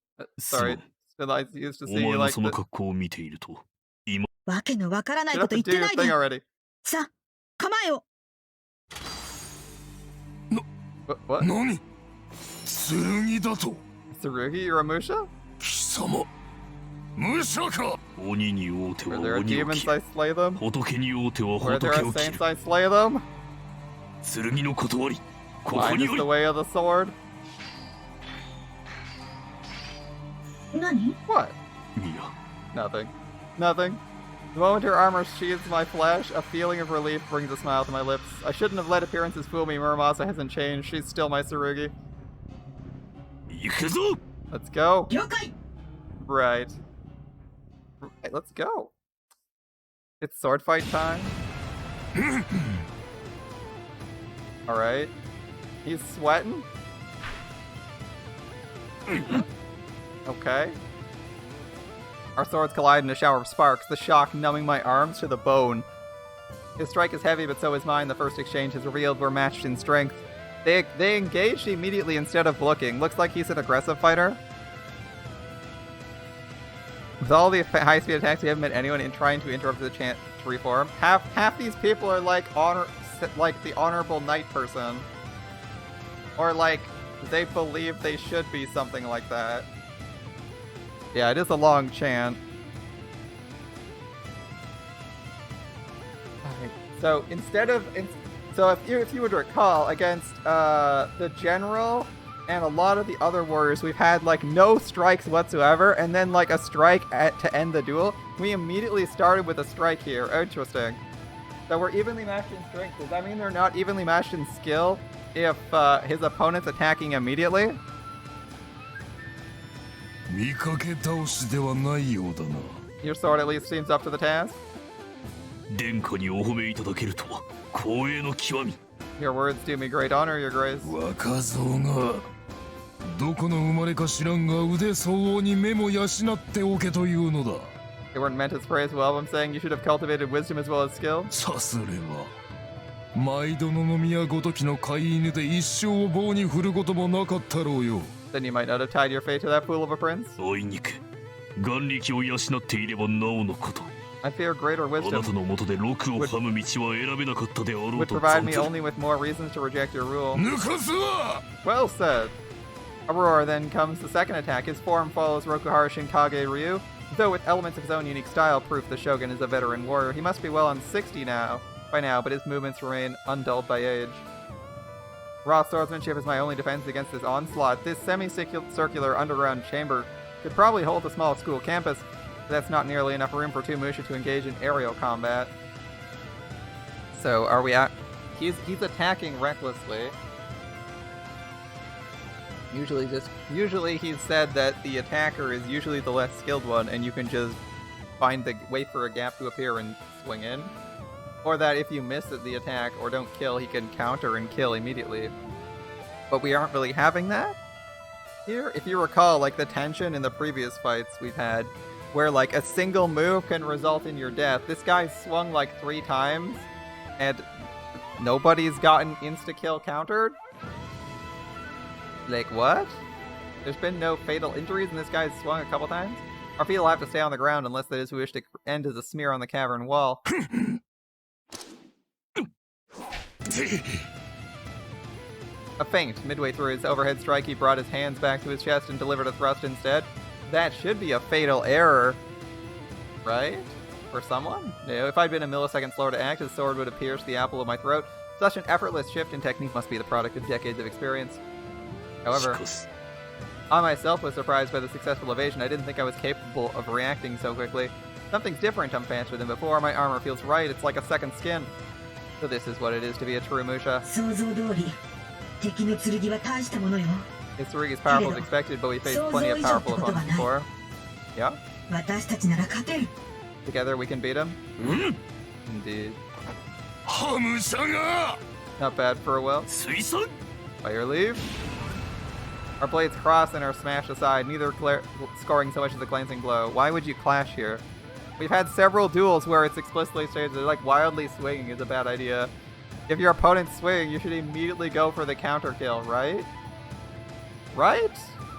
Sorry. Still, I used to お see you 前の like その the... 格好を見ていると今わけのわからない Shut こ up と言 and っ do て your ないで。 thing already. さあ、構えを。 What? 何？剣だと？ Tsurugi, you're a Musha? 貴様、武者か？鬼に会うて Where は there are 鬼を demons, 切 I slay them. 仏に会うては Where there 仏 are を切 saints, る I slay them. 剣の断りここ Mine に is お the り way of the sword. 何？ What? いや Nothing. Nothing. The moment her armor sheathes my flesh, a feeling of relief brings a smile to my lips. I shouldn't have let appearances fool me. Muramasa hasn't changed. She's still my Tsurugi. 行くぞ Let's go. 了解。 Right. Right, let's go. It's sword fight time. Alright. He's sweating. Okay. Our swords collide in a shower of sparks, the shock numbing my arms to the bone. His strike is heavy, but so is mine. The first exchange has revealed we're matched in strength. They engaged immediately instead of looking. Looks like he's an aggressive fighter. With all the high-speed attacks, we haven't met anyone in trying to interrupt the chant to reform. Half these people are like the honorable knight person, or like they believe they should be something like that. Yeah, it is a long chant. Alright, so instead of so if you would recall, against the general and a lot of the other warriors, we've had like no strikes whatsoever, and then like a strike to end the duel. We immediately started with a strike here. Interesting. So we're evenly matched in strength. Does that mean they're not evenly matched in skill if his opponent's attacking immediately? 見かけ倒しではないようだな。 Your sword at least seems up to the task. 殿下にお褒めいただけるとは光栄の極み Your words do me great honor, your grace. 若造がどこの生まれか知らんが腕相応に目も養っておけというのだ。 They weren't meant as praise. Well, I'm saying you should have cultivated wisdom as well as skill. さすれば毎度の宮ごときの飼い犬で一生を棒に振ることもなかったろうよ。 Then you might not have tied your fate to that fool of a prince. あいにく眼力を養っていればなおのこと I fear greater あな wisdom たのもとで禄をはむ道は選べなかったであろう would と provide 存 me ずる only with more reasons to reject your rule. 抜かすわ。 Well said. Aurora then comes the second attack. His form follows Rokuhara Shinkage Ryu, though with elements of his own unique style, proof the Shogun is a veteran warrior. He must be well on 60 by now, but his movements remain undulled by age. Raw swordsmanship is my only defense against this onslaught. This semicircular underground chamber could probably hold a small school campus, but that's not nearly enough room for two Musha to engage in aerial combat. So, are we at... He's attacking recklessly. Usually he's said that the attacker is usually the less skilled one, and you can just wait for a gap to appear and swing in. Or that if you miss the attack or don't kill, he can counter and kill immediately. But we aren't really having that here. If you recall, like the tension in the previous fights we've had, where like a single move can result in your death. This guy swung like 3 times, and nobody's gotten insta-kill countered? Like, what? There's been no fatal injuries and this guy's swung a couple times? Our feet will have to stay on the ground unless that is we wish to end as a smear on the cavern wall. A feint. Midway through his overhead strike, he brought his hands back to his chest and delivered a thrust instead. That should be a fatal error, right? For someone? No, if I'd been a millisecond slower to act, his sword would have pierced the apple of my throat. Such an effortless shift in technique must be the product of decades of experience. However, I myself was surprised by the successful evasion. I didn't think I was capable of reacting so quickly. Something's different, I'm faster than before. My armor feels right, it's like a second skin. So this is what it is to be a true Musha. His Tsurugi is powerful as expected, but we faced plenty of powerful opponents before. Yeah? Together we can beat him? Indeed. Not bad for a while. Fire leave. Our blades cross and are smashed aside, neither scoring so much as a glancing blow. Why would you clash here? We've had several duels where it's explicitly stated that like wildly swinging is a bad idea. If your opponent's swinging, you should immediately go for the counter kill, right? Right?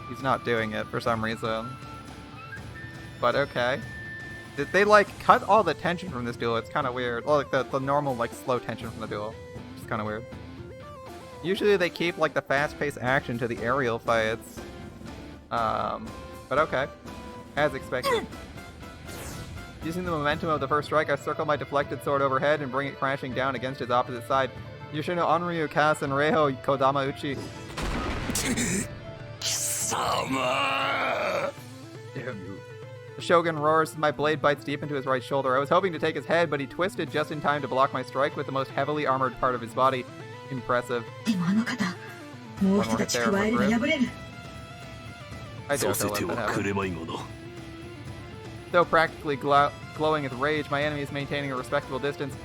He's not doing it for some reason. But okay. They like cut all the tension from this duel. It's kind of weird. Well, like the normal like slow tension from the duel. It's kind of weird. Usually they keep like the fast-paced action to the aerial fights. But okay. As expected. Using the momentum of the first strike, I circle my deflected sword overhead and bring it crashing down against its opposite side. Yoshino Onryu Kasen Reiho Kodama Uchi. Kisama! The Shogun roars as my blade bites deep into his right shoulder. I was hoping to take his head, but he twisted just in time to block my strike with the most heavily armored part of his body. Impressive. One more hit there for grip. I don't know what that happened. Though practically glowing with rage, my enemy is maintaining a respectable distance.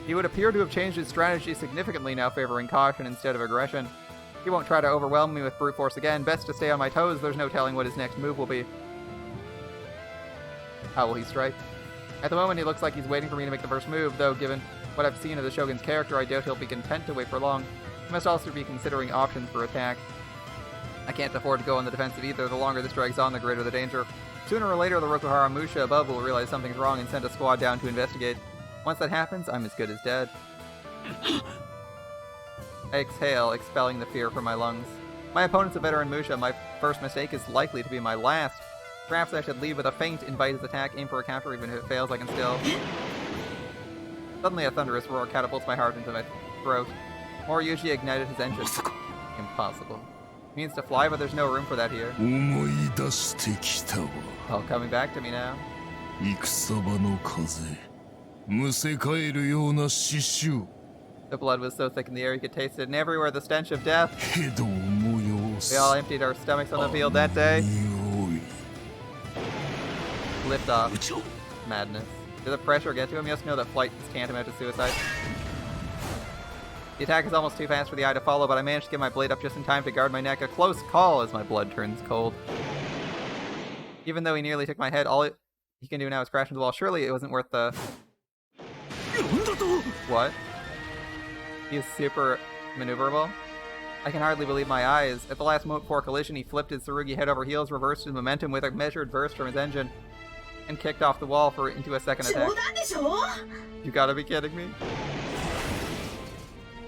He would appear to have changed his strategy significantly, now favoring caution instead of aggression. He won't try to overwhelm me with brute force again. Best to stay on my toes, there's no telling what his next move will be. How will he strike? At the moment, he looks like he's waiting for me to make the first move, though given what I've seen of the Shogun's character, I doubt he'll be content to wait for long. He must also be considering options for attack. I can't afford to go on the defensive either. The longer this drags on, the greater the danger. Sooner or later, the Rokuhara Musha above will realize something's wrong and send a squad down to investigate. Once that happens, I'm as good as dead. I exhale, expelling the fear from my lungs. My opponent's a veteran Musha. My first mistake is likely to be my last. Perhaps I should lead with a feint, invite his attack, aim for a counter. Even if it fails, I can still... Suddenly a thunderous roar catapults my heart into my throat. Moriuchi ignited his engine. Impossible. It means to fly, but there's no room for that here. All coming back to me now. The blood was so thick in the air you could taste it, and everywhere the stench of death. We all emptied our stomachs on the field that day. Lift off. Madness. Did the pressure get to him? You must know that flight is tantamount to suicide. The attack is almost too fast for the eye to follow, but I managed to get my blade up just in time to guard my neck. A close call as my blood turns cold. Even though he nearly took my head, all he can do now is crash into the wall. Surely it wasn't worth the... What? He is super maneuverable. I can hardly believe my eyes. At the last moment before collision, he flipped his Tsurugi head over heels, reversed his momentum with a measured burst from his engine, and kicked off the wall into a second attack. You gotta be kidding me.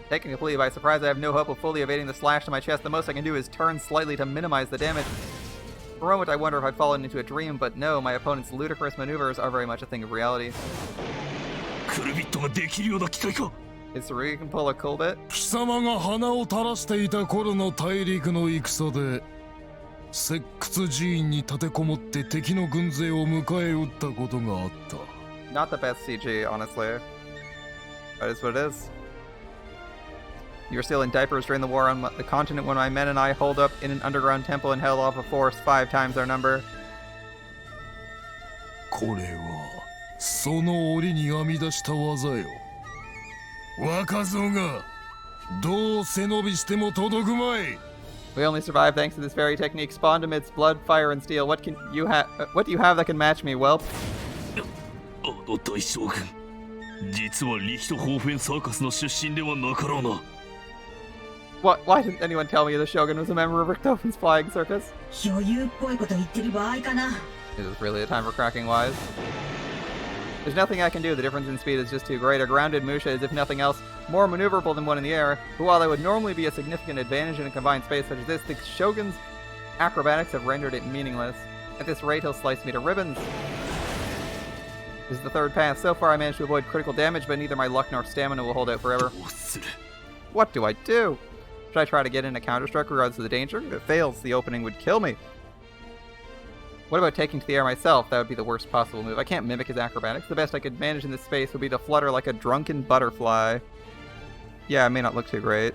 Taken completely by surprise, I have no hope of fully evading the slash to my chest. The most I can do is turn slightly to minimize the damage. For a moment I wonder if I'd fallen into a dream, but no, my opponent's ludicrous maneuvers are very much a thing of reality. Is Sarugi can pull a cool bit? 貴様が鼻を垂らしていた頃の大陸の戦で石窟寺院に立てこもって敵の軍勢を迎え撃ったことがあった。 Not the best CG, honestly. That is what it is. You were still in diapers during the war on the continent when my men and I holed up in an underground temple and held off a force 5 times our number. これはその折に編み出した技よ。若造がどう背伸びしても届くまい。 We only survived thanks to this very technique, spawned amidst blood, fire, and steel. What do you have that can match me, whelp? あの大将軍、実はリヒトホーフェンサーカスの出身ではなかろうな。 What? Why didn't anyone tell me the Shogun was a member of Richthofen's flying circus? 余裕っぽいこと言ってる場合かな。 Is this really a time for cracking wise? There's nothing I can do, the difference in speed is just too great. A grounded Musha is, if nothing else, more maneuverable than one in the air, but while that would normally be a significant advantage in a confined space such as this, the Shogun's acrobatics have rendered it meaningless. At this rate, he'll slice me to ribbons. This is the third pass. So far I managed to avoid critical damage, but neither my luck nor stamina will hold out forever. What do I do? Should I try to get in a counter-strike regardless of the danger? If it fails, the opening would kill me. What about taking to the air myself? That would be the worst possible move. I can't mimic his acrobatics. The best I could manage in this space would be to flutter like a drunken butterfly. Yeah, it may not look too great.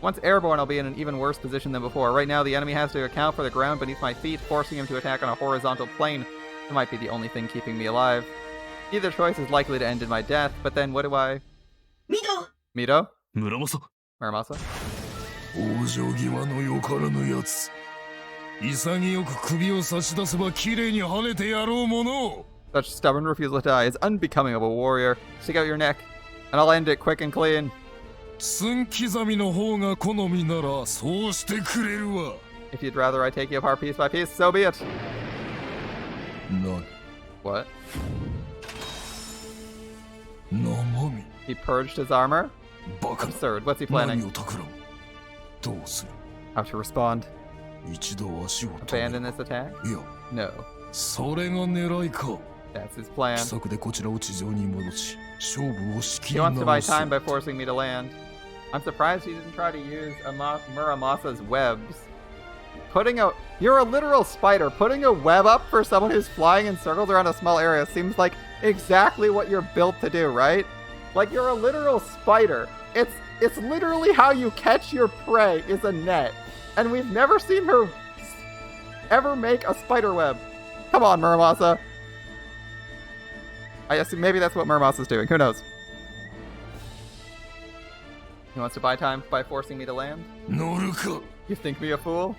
Once airborne, I'll be in an even worse position than before. Right now, the enemy has to account for the ground beneath my feet, forcing him to attack on a horizontal plane. It might be the only thing keeping me alive. Either choice is likely to end in my death, but then what do I... Mito! Mito? Muramasa? Muramasa? 往生際のよからぬやつ。潔く首を差し出せば綺麗に跳ねてやろうもの。 Such stubborn refusal to die is unbecoming of a warrior. Stick out your neck, and I'll end it quick and clean. 寸刻みの方が好みならそうしてくれるわ。 If you'd rather I take you apart piece by piece, so be it. 何 What? 生身 He purged his armor? バカな。 Absurd. What's he 何 planning? を企む。どうする。 How to respond? 一度足を止め Abandon る。 this attack? いや、 No. それが狙いか。 That's his plan. 奇策でこちらを地上に戻し、勝負を仕切 He り wants to 直 buy す。 time by forcing me to land. I'm surprised he didn't try to use Muramasa's webs. You're a literal spider. Putting a web up for someone who's flying in circles around a small area seems like exactly what you're built to do, right? Like, you're a literal spider. It's literally how you catch your prey is a net. And we've never seen her ever make a spider web. Come on, Muramasa. I assume maybe that's what Muramasa's doing. Who knows? He wants to buy time by forcing me to land? 乗るか。 You think me a fool?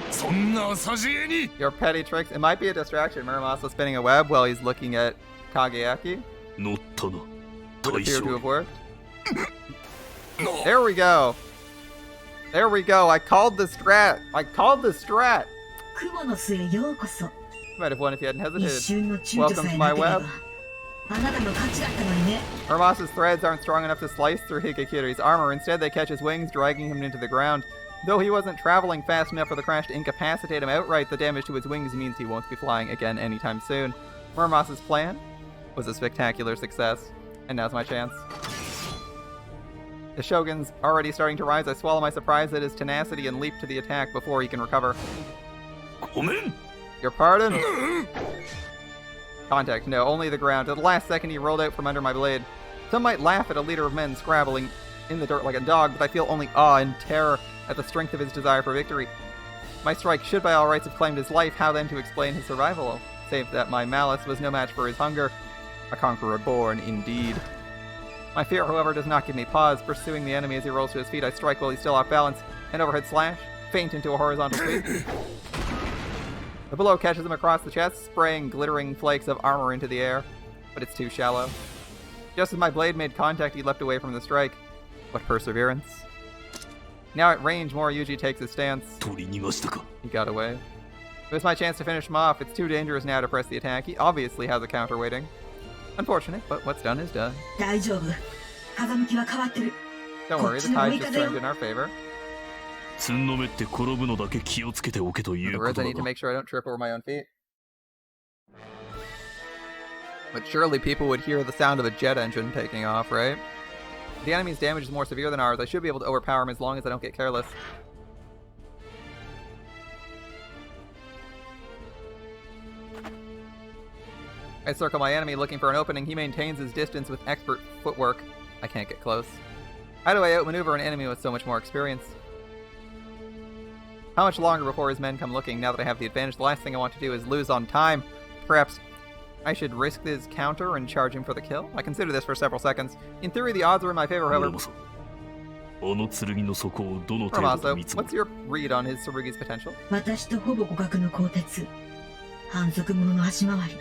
そんな浅知恵に。 Your petty tricks. It might be a distraction. Muramasa spinning a web while he's looking at Kageyaki. 乗ったな、 Would 大 appear 将 to have worked. There we go. There we go. I called the strat. 雲の巣へようこそ。 Might have won if you hadn't 一 hesitated. 瞬の躊躇さえなければ。あなたの勝ちだったのにね。 Muramasa's threads aren't strong enough to slice through Higekiri's armor. Instead, they catch his wings, dragging him into the ground. Though he wasn't traveling fast enough for the crash to incapacitate him outright, the damage to his wings means he won't be flying again anytime soon. Muramasa's plan was a spectacular success. And now's my chance. The Shogun's already starting to rise. I swallow my surprise at his tenacity and leap to the attack before he can recover. ごめん。 Your pardon? Contact, no, only the ground. At the last second, he rolled out from under my blade. Some might laugh at a leader of men scrabbling in the dirt like a dog, but I feel only awe and terror at the strength of his desire for victory. My strike should by all rights have claimed his life. How then to explain his survival? Save that my malice was no match for his hunger. A conqueror born, indeed. My fear, however, does not give me pause. Pursuing the enemy as he rolls to his feet, I strike while he's still off balance. An overhead slash, feint into a horizontal sweep. The blow catches him across the chest, spraying glittering flakes of armor into the air, but it's too shallow. Just as my blade made contact, he leapt away from the strike. What perseverance. Now at range, Moriyuji takes his stance. 取り逃がしたか。 He got away. It was my chance to finish him off. It's too dangerous now to press the attack. He obviously has a counter waiting. Unfortunate, but what's done is done. 大丈夫。Don't worry, the tide just turned in our favor. つんのめって転ぶのだけ気をつけておけとい In う other こ words, I と need だ to な。 make sure I don't trip over my own feet. But surely people would hear the sound of a jet engine taking off, right? The enemy's damage is more severe than ours. I should be able to overpower him as long as I don't get careless. I circle my enemy looking for an opening. He maintains his distance with expert footwork. I can't get close. How do I outmaneuver an enemy with so much more experience? How much longer before his men come looking? Now that I have the advantage, the last thing I want to do is lose on time. Perhaps I should risk his counter and charge him for the kill? I consider this for several seconds. In theory, the odds are in my favor, however. あの剣の底をどの程度で Muramasa, 見積も what's your read on his Tsurugi's potential? 私とほぼ互角の鋼鉄。反則者の足回り。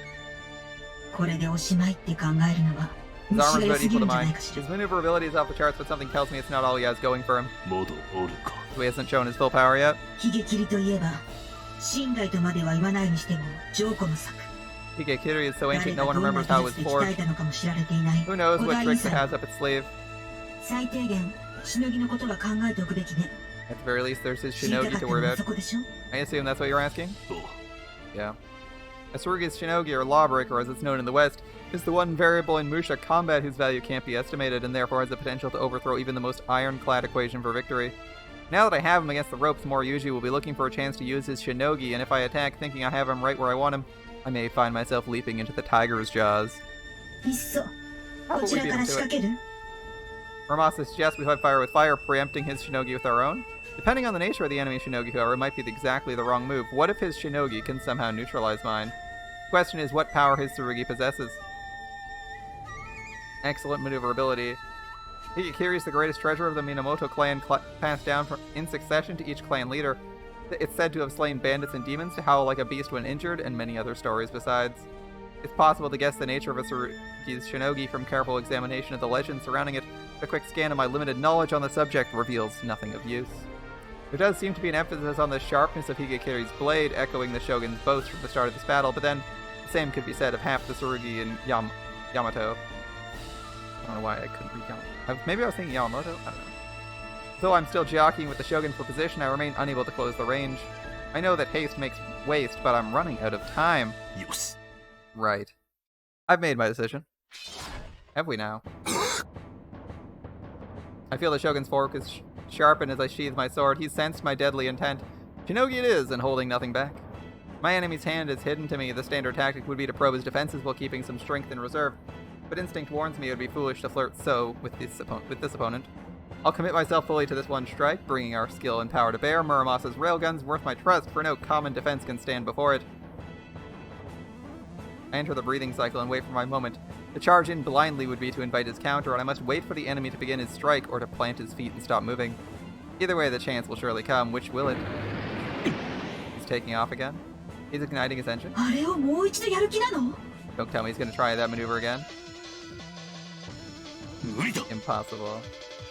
これでおしまいって考えるのは His 虫 armor's が良 about すぎ equal る to んじゃない mine. かしら。 His maneuverability is off the charts, but something tells me it's not all he has going for him. まだあるか。 So he hasn't shown his full power yet. ヒゲ切りといえば、信頼とまでは言わないにしても、ジョーコの作。 Higekiri is so 誰 ancient が no ど one んな remembers how it 技 was 術で鍛え forged. たのかも知られていない。 Who knows 古 what 代遺 tricks it 産。 has up its sleeve? 最低限、しのぎのことは考えておくべきね。 At the very least, there's his 知りた Shinogi かっ to た worry のは about. そこでしょ。 I assume that's what you're asking? そう Yeah. A Tsurugi's Shinogi, or Lawbreaker as it's known in the West, is the one variable in Musha combat whose value can't be estimated and therefore has the potential to overthrow even the most ironclad equation for victory. Now that I have him against the ropes, more Yuji will be looking for a chance to use his Shinogi, and if I attack thinking I have him right where I want him, I may find myself leaping into the tiger's jaws. いっそ、 How こ about ち we ら beat から him 仕 to 掛 it? ける？ Muramasa suggests we fight fire with fire, preempting his Shinogi with our own. Depending on the nature of the enemy Shinogi, however, it might be exactly the wrong move. What if his Shinogi can somehow neutralize mine? The question is what power his Tsurugi possesses. Excellent maneuverability. Higekiri is the greatest treasure of the Minamoto clan, passed down in succession to each clan leader. It's said to have slain bandits and demons, to howl like a beast when injured, and many other stories besides. It's possible to guess the nature of a Tsurugi's Shinogi from careful examination of the legends surrounding it. A quick scan of my limited knowledge on the subject reveals nothing of use. There does seem to be an emphasis on the sharpness of Higekiri's blade, echoing the Shogun's boast from the start of this battle, but then the same could be said of half the Tsurugi in Yamato. I don't know why I couldn't read Yamato. Maybe I was thinking Yamamoto? I don't know. Though I'm still jockeying with the Shogun for position, I remain unable to close the range. I know that haste makes waste, but I'm running out of time. よし Right. I've made my decision. Have we now? I feel the Shogun's fork is sharpened as I sheathe my sword. He's sensed my deadly intent. Shinogi it is, and holding nothing back. My enemy's hand is hidden to me. The standard tactic would be to probe his defenses while keeping some strength in reserve. But instinct warns me it would be foolish to flirt so with this opponent. I'll commit myself fully to this one strike, bringing our skill and power to bear. Muramasa's railgun's worth my trust, for no common defense can stand before it. I enter the breathing cycle and wait for my moment. To charge in blindly would be to invite his counter, and I must wait for the enemy to begin his strike or to plant his feet and stop moving. Either way, the chance will surely come. Which will it? He's taking off again. He's igniting his engine. あれをもう一度やる気なの？ Don't tell me he's gonna try that maneuver again. 無理だ Impossible.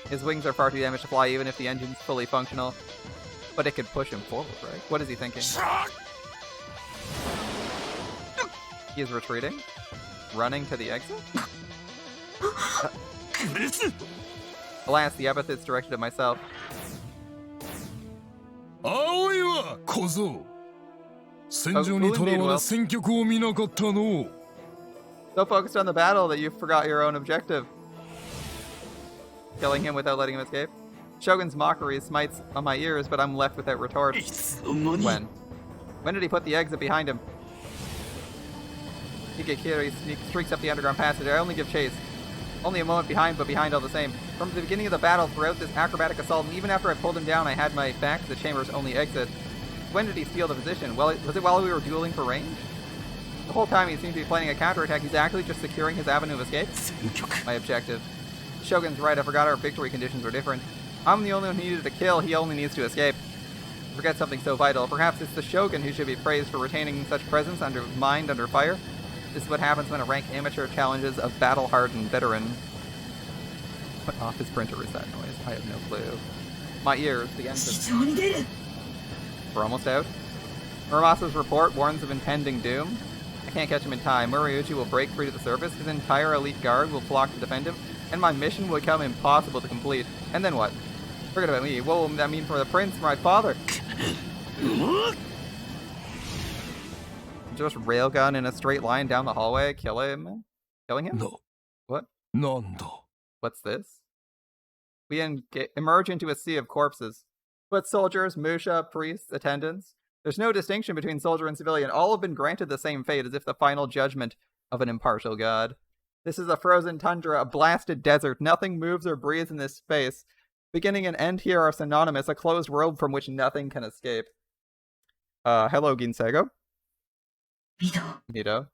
His wings are far too damaged to fly even if the engine's fully functional. But it could push him forward, right? What is he thinking? He is retreating? Running to the exit? Alas, the epithet's directed at myself. 葵は小僧戦場にとらわれ戦局を見なかったの So focused on the battle that you forgot your own objective. Killing him without letting him escape? Shogun's mockery smites on my ears, but I'm left without retort. いつの間に When? When did he put the exit behind him? Higekiri streaks up the underground passage. I only give chase. Only a moment behind, but behind all the same. From the beginning of the battle, throughout this acrobatic assault, and even after I pulled him down, I had my back to the chamber's only exit. When did he steal the position? Well, was it while we were dueling for range? The whole time he seemed to be planning a counterattack. He's actually just securing his avenue of escape. 戦局 My objective. Shogun's right, I forgot our victory conditions were different. I'm the only one who needed to kill, he only needs to escape. Forget something so vital. Perhaps it's the Shogun who should be praised for retaining such presence under mind under fire. This is what happens when a rank amateur challenges a battle-hardened veteran. What office printer is that noise? I have no clue. My ears, the end. 市場に出る。 We're almost out. Muramasa's report warns of impending doom. I can't catch him in time. Muriuchi will break free to the surface. His entire elite guard will flock to defend him. and my mission will become impossible to complete. And then what? Forget about me. What will that mean for the prince, for my father? Just railgun in a straight line down the hallway, killing him? No. What? なんだ What's this? We emerge into a sea of corpses. Foot soldiers, musha, priests, attendants. There's no distinction between soldier and civilian. All have been granted the same fate as if the final judgment of an impartial god. This is a frozen tundra, a blasted desert. Nothing moves or breathes in this space. Beginning and end here are synonymous, a closed world from which nothing can escape. Hello, Ginsego. Mido.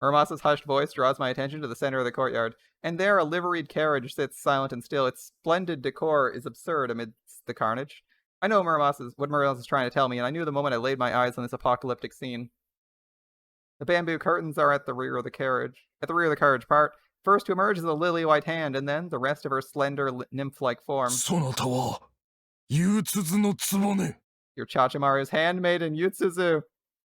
Muramasa's hushed voice draws my attention to the center of the courtyard, and there a liveried carriage sits silent and still. Its splendid decor is absurd amidst the carnage. I know what Muramasa is trying to tell me, and I knew the moment I laid my eyes on this apocalyptic scene. The bamboo curtains are at the rear of the carriage. At the rear of the carriage part, first to emerge is a lily-white hand, and then the rest of her slender, nymph-like form. そなたは憂鬱の局 Your Chachimaru's handmaiden, Yutsuzu.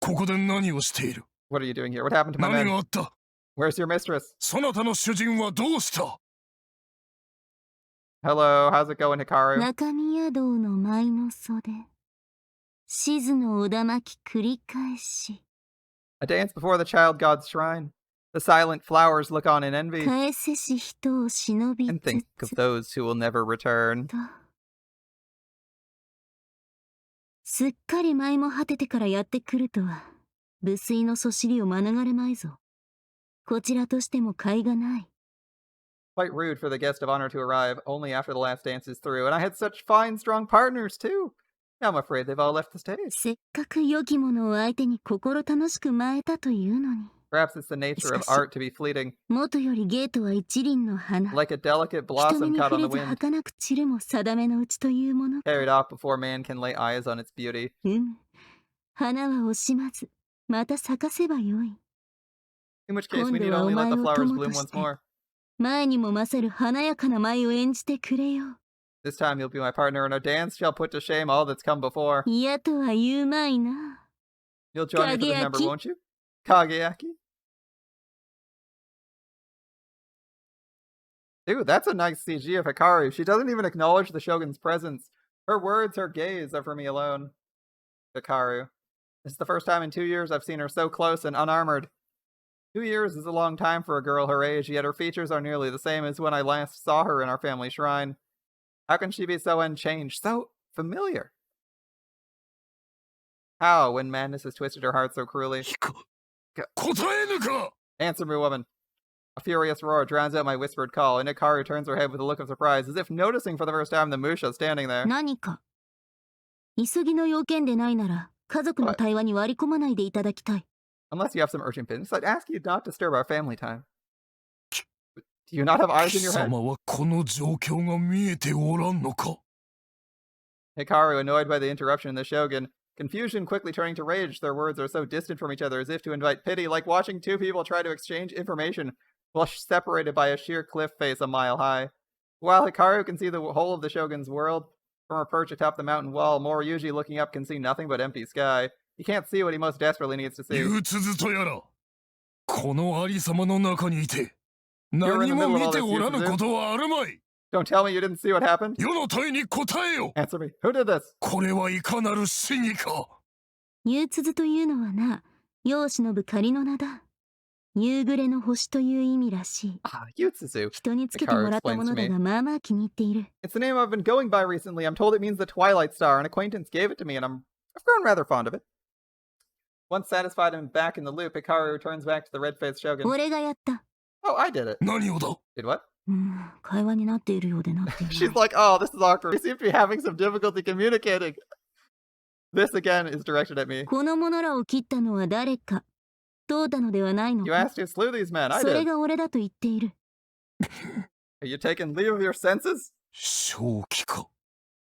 ここで何をしている What are you doing here? What happened to my 何 men? があった Where's your mistress? そなたの主人はどうした Hello, how's it going, Hikaru? 中宮堂の舞の袖静のおだまき繰り返し A dance before the child god's shrine. The silent flowers look on in envy 返せし人を忍び and つ think of つ those who will never return. とすっかり舞も果ててからやってくるとは無粋のそしりを免れまいぞ。こちらとしても甲斐がない。 Quite rude for the guest of honor to arrive only after the last dance is through, and I had such fine, strong partners, too. I'm afraid they've all left the stage. せっかく良きものを相手に心楽しく舞えたというのに。 Perhaps it's the nature of art to be fleeting, もとよりゲートは一輪の花。 like a delicate 人 blossom 目に caught 触 on れ the ず wind, 儚く散るも定めのうちというもの。 carried off before man can lay eyes on its beauty. 花は惜しまず、また咲かせばよい。 In which case, we need only let the flowers bloom once more. 前にも勝る華やかな舞を演じてくれよ。 This time you'll be my partner, and our dance shall put to shame all that's come before. 嫌とは言うまいな。 You'll join me for the number, Kageaki. won't you? Kageaki? Dude, that's a nice CG of Hikaru. She doesn't even acknowledge the Shogun's presence. Her words, her gaze are for me alone. Hikaru. This is the first time in 2 years I've seen her so close and unarmored. 2 years is a long time for a girl her age, yet her features are nearly the same as when I last saw her in our family shrine. How can she be so unchanged, so familiar? How, when madness has twisted her heart so cruelly? 答えぬか Answer me, woman. A furious roar drowns out my whispered call, and Hikaru turns her head with a look of surprise, as if noticing for the first time the Musha standing there. 何か急ぎの要件でないなら家族の対話に割り込まないでいただきたい。 Unless you have some urgent business, I'd ask you not to disturb our family time. Do you not have eyes in your 貴 head? 様はこの状況が見えておらんのか Hikaru, annoyed by the interruption in the Shogun, confusion quickly turning to rage, their words are so distant from each other as if to invite pity, like watching two people try to exchange information while separated by a sheer cliff face a mile high. While Hikaru can see the whole of the Shogun's world, from her perch atop the mountain wall, Moriyuji looking up can see nothing but empty sky. He can't see what he most desperately needs to see. 憂鬱とやらこのありさまの中にいて You're in the 何も middle of 見 all て this, おらぬ Yusuzu. ことはあるまい Don't tell me you didn't see what happened. 世の問いに答えよ Answer me. Who did this? これはいかなる真偽か憂鬱というのはな、世を忍ぶ仮の名だ。夕暮れの星という意味らしい。 Ah, Yutsuzu. 人につけてもらったものだが、まあまあ気に入っている。 It's the name I've been going by recently. I'm told it means the Twilight Star. An acquaintance gave it to me, and I've grown rather fond of it. Once satisfied and back in the loop, Hikaru turns back to the red-faced Shogun. 俺がやった。 Oh, I did it. 何をだ Did what? 会話になっているようでなっていない。 She's like, oh, this is awkward. We seem to be having some difficulty communicating. This again is directed at me. この者らを切ったのは誰か。どうだのではないの You か。 asked who slew these men. I それ did. が俺だと言っている。 Are you taking leave of your senses? 正気か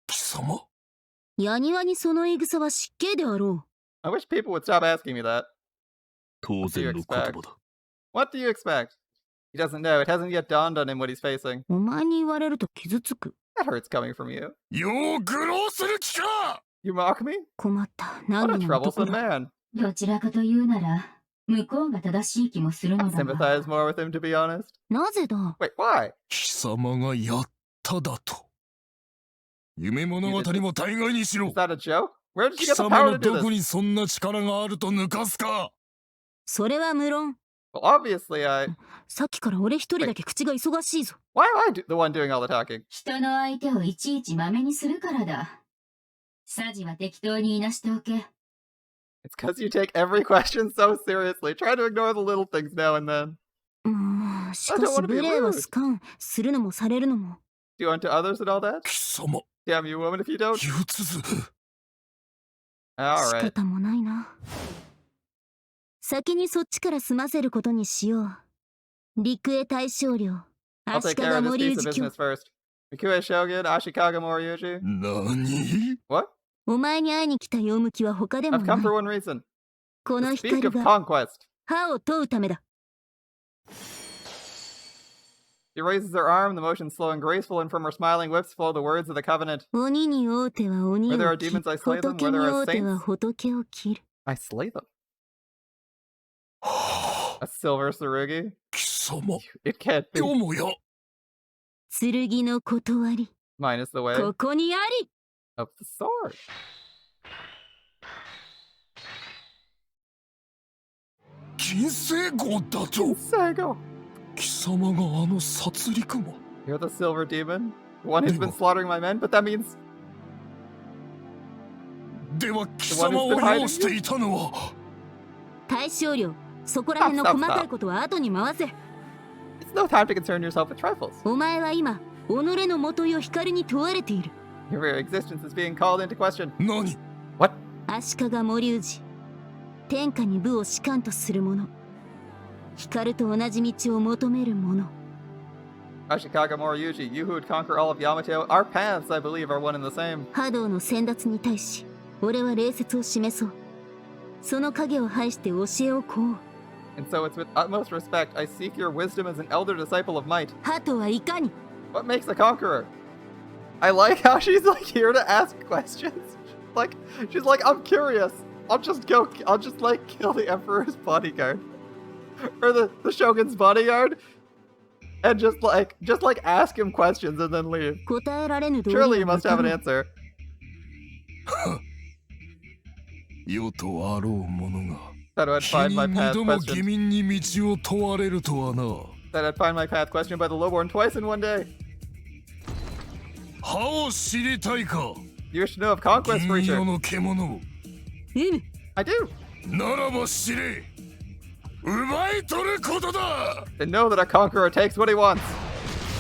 貴様やにわにその言い草は失敬であろ I wish people would stop asking me that. 当然の言葉だ。 What do you expect? He doesn't know. It hasn't yet dawned on him what he's facing. う。お前に言われると傷つく。 That hurts coming from you. よう愚弄する気か You mock me? 困った。 What 何 a の男 troublesome だ。 man. どちらかというなら向こうが正しい気もするの I だが。 sympathize more with him, to be honest. なぜだ？ Wait, why? 貴様がやっただと。夢物語も大概にしろ。 Is that a joke? Where did 貴 you get the 様 power の to do どこ this? にそんな力があると抜かすか。それは無論。 Well, obviously, I... さっきから俺一人だけ口が忙しいぞ。 Why am I the one doing all the talking? 人の相手をいちいちまめにするからだ。サジは適当にいなしておけ。 It's because you take every question so seriously. Try to ignore the little things now and then. しかし無礼は好かん。するのもされるのも。 Do unto others and all that? 貴様、 Damn you, woman, if you don't. 憂鬱ず。仕 Alright. 方もないな。先にそっちから済ませることにしよう。陸へ大将領、 I'll 足 take 利 care of this 森 piece 氏 of 卿。 business first. Mikue Shogun, Ashikaga Moriyuji. 何？ What? お前に会いに来た用向きは他でも I've な come い。 for one reason. この To speak 光 of が conquest. 歯を問うためだ。 She raises her arm, the motion slow and graceful, and from her smiling lips flow the words of the covenant. 鬼に会うては鬼 Where there を are 切 demons, I slay them. 仏 Where に there 会 are うては saints, 仏を切る。 I slay them. A silver tsurugi? 貴様、 It can't be. よもや。剣の断り、 Minus the way ここにあり。 of the sword. 金星号だと。 Sago. 貴様があの殺戮魔。 You're the silver demon? The one who's been Daemon. slaughtering my men? But that means では貴様を擁していたのは。大将領、そこら辺の細かいことは後に回せ。 it's no time to concern yourself with trifles. お前は今、己のもとよ光に問われている。 Your very existence is being called into question. 何？ What? 足利森氏、天下に武を士官とする者、光と同じ道を求める者。 Ashikaga Moriyuji, you who would conquer all of Yamato, our paths, I believe, are one and the same. 波動の先達に対し、俺は礼節を示そう。その影を排して教えをこう。 And so it's with utmost respect I seek your wisdom as an elder disciple of might. 歯とはいかに。 What makes a conqueror? I like how she's like here to ask questions. She's like, I'm curious. I'll just like kill the emperor's bodyguard. Or the shogun's bodyguard. And just like ask him questions and then leave. 答えられぬ道理 Surely you は must have an わからん answer. 世とあろう者が。 Said I'd 日 find に my 二 path 度も下 questioned. 民に道を問われるとはな。 Said I'd find my path questioned by the lowborn twice in one day. 歯を知りたいか？ You wish to know of conquest, 銀 preacher? 色の獣。うむ。 I do. ならば知れ。奪い取ることだ。 Then know that a conqueror takes what he wants.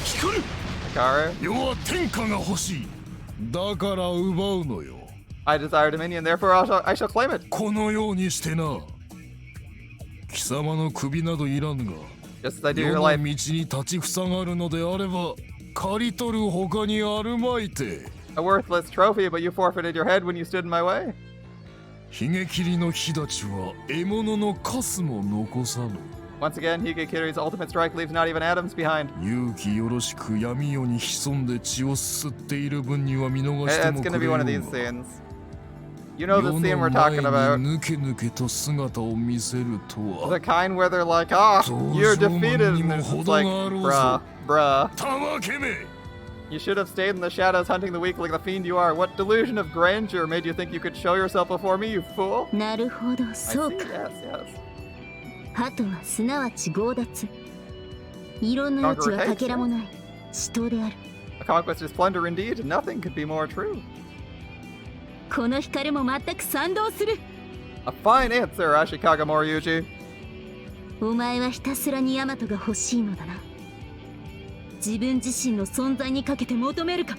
光る。 Kara, 世は天下が欲しい。だから奪うのよ。 I desire dominion, therefore I shall claim it. このようにしてな。貴様の首などいらぬが。 Just as I do 世 your の life. 道に立ちふさがるのであれば、刈り取る他にあるまいて。 A worthless trophy, but you forfeited your head when you stood in my way. ひげ切りの火立ちは獲物のカスも残さぬ。 Once again, Higekiri's ultimate strike leaves not even atoms behind. 勇気よろしく闇夜に潜んで血をすすっている分には見逃して It's も gonna くれ be よ one of う these が。 scenes. You know the 世 scene の we're 前 talking に about. ぬけぬけと姿を見せると The は。 kind where they're like, ah, you're defeated. And it's just like, bruh. たわけめ。 You should have stayed in the shadows hunting the weak like the fiend you are. What delusion of grandeur made you think you could show yourself before me, you fool? なるほど、 I そう see, か。 yes, yes. 歯とはすなわち強奪。異論の余地はかけらもない。死闘である。 A conquest is plunder indeed. Nothing could be more true. この光も全く賛同する。 A fine answer, Ashikaga Moriyuji. お前はひたすらにヤマトが欲しいのだな。自分自身の存在にかけて求めるか。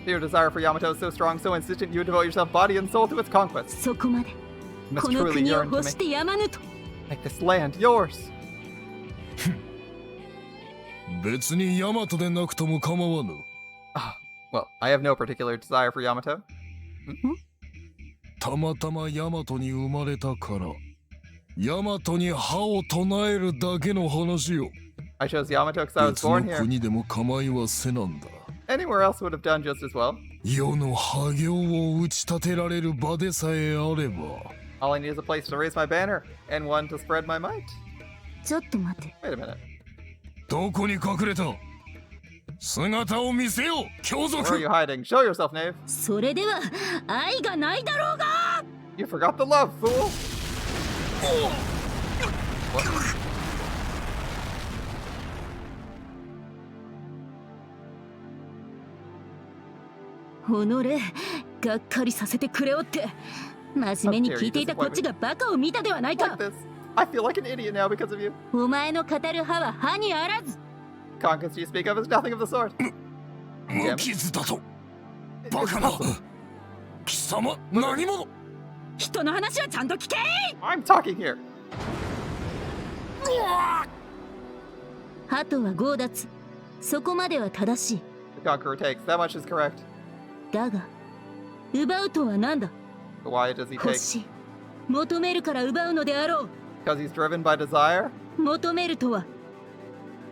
Your desire for Yamato is so strong, so insistent, you would devote yourself body and soul to its conquest. そこまで。 You must この truly 国を yearn to 欲し make, てやまぬと。 make this land yours. 別にヤマトでなくとも構わぬ。 Ah, well, I have no particular desire for Yamato. たまたまヤマトに生まれたから、ヤマトに歯を唱えるだけの話よ。 I chose Yamato because I was 別の born here. 国でも構いはせなんだ。 Anywhere else would have done just as well. 世の破行を打ち立てられる場でさえあれば、All I need is a place to raise my banner and one to spread my might. ちょっと待て。 Wait a minute. どこに隠れた？姿を見せよ、強 Where are 族！ you hiding? Show yourself, knave. それでは愛がないだろうが。 You forgot the love, fool. What? おのれ、がっかりさせてくれおって。真面目に聞いていたこっちがバカを見たではないか。 Like this. I feel like an idiot now because of you. お前の語る歯は歯にあらず。 Conquest you speak of is nothing of the sort. 無傷だと。バカな。貴様、何者？人の話はちゃんと聞け。 I'm talking here. 鳩は強奪。そこまでは正しい。 The conqueror takes. That much is correct. だが、奪うとは何だ？ But why does he 欲 take? しい。求めるから奪うのであろう。 Because he's driven by desire? 求めるとは、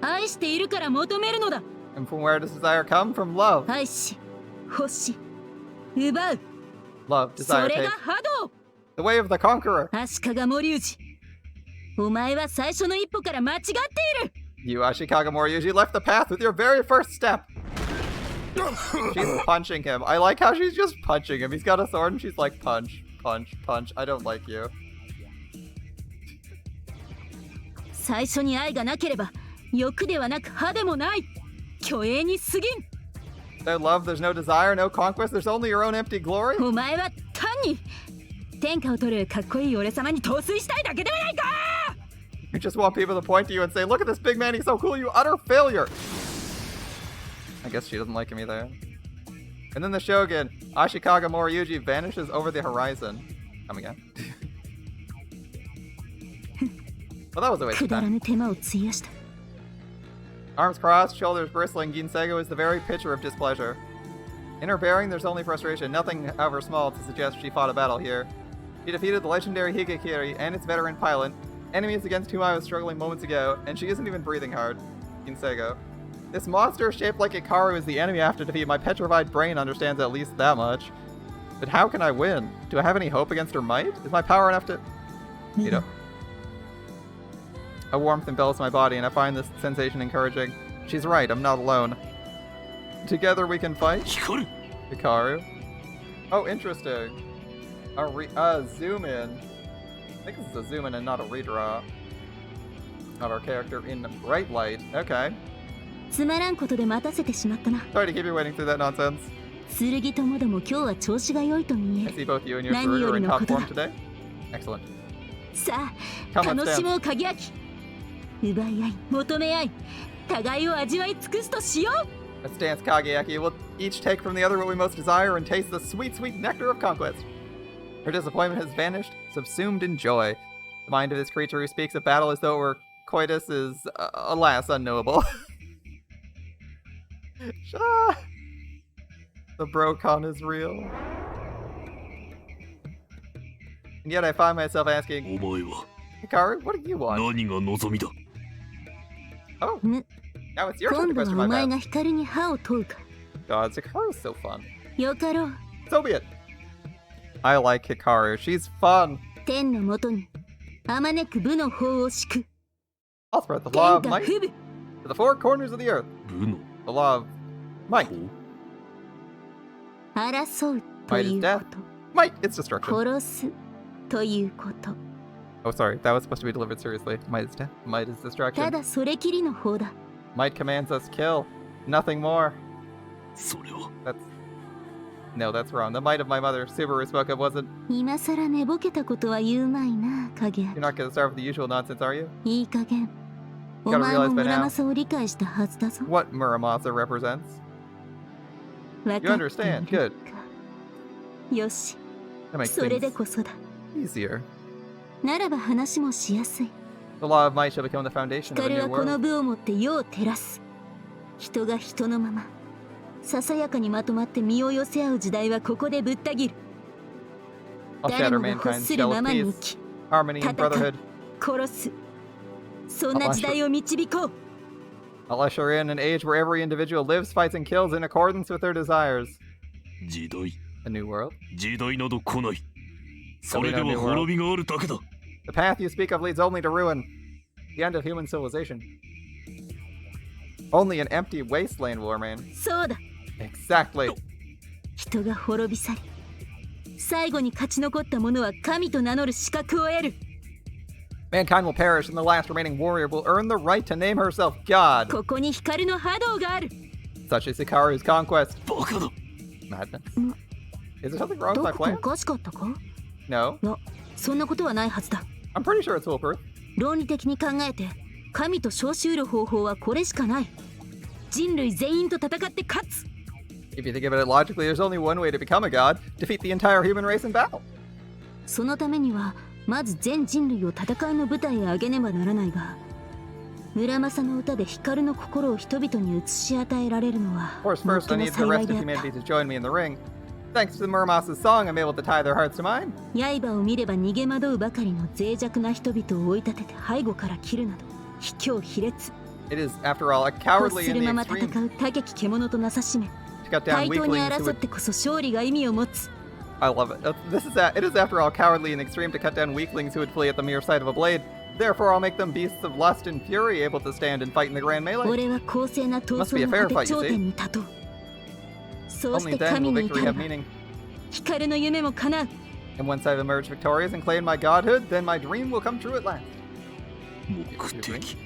愛しているから求めるのだ。 And from where does desire come? From love. 愛し、欲し、奪う。 Love, そ desire, れ take. が波動。 The way of the conqueror. 足利森氏。お前は最初の一歩から間違っている。 You, Ashikaga Moriyuji, left the path with your very first step. She's punching him. I like how she's just punching him. He's got a sword and she's like, punch, punch, punch. I don't like you. 最初に愛がなければ、欲ではなく歯でもない。虚栄に過ぎん。 No love, there's no desire, no conquest, there's only your own empty glory. お前は単に天下を取るかっこいい俺様に陶酔したいだけではないか。 You just want people to point to you and say, look at this big man, he's so cool, you utter failure. I guess she doesn't like him either. And then the Shogun, Ashikaga Moriyuji, vanishes over the horizon. Come again. Well, that was a waste く of だら time. ぬ手間を費やした。 Arms crossed, shoulders bristling, Ginsego is the very picture of displeasure. In her bearing, there's only frustration, nothing, however small, to suggest she fought a battle here. She defeated the legendary Higekiri and its veteran pilot, enemies against whom I was struggling moments ago, and she isn't even breathing hard. Ginsego. This monster shaped like Ikaru is the enemy I have to defeat. My petrified brain understands at least that much. But how can I win? Do I have any hope against her might? Is my power enough to... You know. A warmth envelops my body, and I find this sensation encouraging. She's right, I'm not alone. Together we can fight? 光る。 Hikaru. Oh, interesting. A zoom in. I think this is a zoom in and not a redraw of our character in bright light. Okay. つまらんことで待たせてしまったな。 Sorry to keep you waiting through that nonsense. 剣ともども今日は調子が良いと見え I る。 see both you and your 何 crew よ are り in の top ことだ。 form today. Excellent. さあ、 Come, let's 楽し dance. もう鍵焼き。奪い合い、求め合い、互いを味わい尽くすとしよう。 Let's dance, Kageyaki. We'll each take from the other what we most desire and taste the sweet, sweet nectar of conquest. Her disappointment has vanished, subsumed in joy. The mind of this creature who speaks of battle as though it were coitus is, alas, unknowable. Ah, the brocon is real. And yet I find myself asking, お前は Hikaru, what do you want? 何が望みだ。 Oh, む、 now it's your turn 今 to 度 question は my お前 path. が光に歯を問うか。 God, Hikaru's so fun. よかろう。 So be it. I like Hikaru. She's fun. 天のもとに、あまねく武の法を敷く。 I'll spread the law 天 of 下 might 不武。 to the four corners of the earth. 部の The law of might. 法。争うと Might い is う death. こと。 Might, it's destruction. 殺すということ。 Oh, sorry. That was supposed to be delivered seriously. Might is death. Might is た destruction. だそれきりの法だ。 Might commands us kill. Nothing more. それは That's... No, that's wrong. The might of my mother, Subaru, spoke of wasn't... 今さら寝ぼけたことは言うまいな、影。 You're not gonna start with the usual nonsense, are you? いい加減。お Gotta 前 realize も by 村 now 正を理解したはずだぞ。 what Muramasa represents. 分 You かってい understand. る Good. か。よし、 That makes それで things こそだ。 easier. ならば話もしやすい。 The law of might shall become the foundation of a 光 new はこの world. 部をもって世を照らす。人が人のまま、ささやかにまとまって身を寄せ合う時代はここでぶった切る。 I'll 誰 shatter もが欲 mankind's する shell ま with まに peace, 生き、 harmony, and brotherhood. 殺す。そんな時代を導こう。 I'll usher in an age where every individual lives, fights, and kills in accordance with their desires. 時代。 A new world. 時代など来ない。それでは滅びがあるだけだ。 The path you speak of leads only to ruin. The end of human civilization. Only an empty wasteland will remain. そうだ。 Exactly. 人が滅び去り、最後に勝ち残った者は神と名乗る資格を得る。 Mankind will perish, and the last remaining warrior will earn the right to name herself God. ここに光の波動がある。 Such is Hikaru's conquest. バカだ。 Madness. ん Is there something wrong with ど my こか plan? おかしかったか？ No. いや、そんなことはないはずだ。 I'm pretty sure it's foolproof. 論理的に考えて、神と称し得る方法はこれしかない。人類全員と戦って勝つ。 If you think of it logically, there's only one way to become a god: defeat the entire human race in battle. そのためには、まず全人類を戦いの舞台へ上げねばならないが、村正の歌で光の心を人々に映し与えられるのは、 Of course, first I 最も need the 幸 rest い of であっ humanity た。 to join me in the ring. Thanks to the Muramasa's song, I'm able to tie their hearts to mine. 刃を見れば逃げ惑うばかりの脆弱な人々を追い立てて背後から切るなど、卑怯卑劣。 It is, after all, a 欲 cowardly す in る the まま戦 extreme う高き獣となさしめ、 to cut down 対等に weaklings who 争っ would... てこそ勝利が意味を持つ。 I love it. It is, after all, cowardly and extreme to cut down weaklings who would flee at the mere sight of a blade. Therefore, I'll make them beasts of lust and fury, able to stand and fight in the grand melee. 俺は公正な闘 Must be a 争 fair の果 fight, て you 頂 see. 点に立とう。そうし Only て then 神 will に victory 至 have れば、 meaning. 光の夢も叶う。 And once I've emerged victorious and claimed my godhood, then my dream will come true at last. 目的。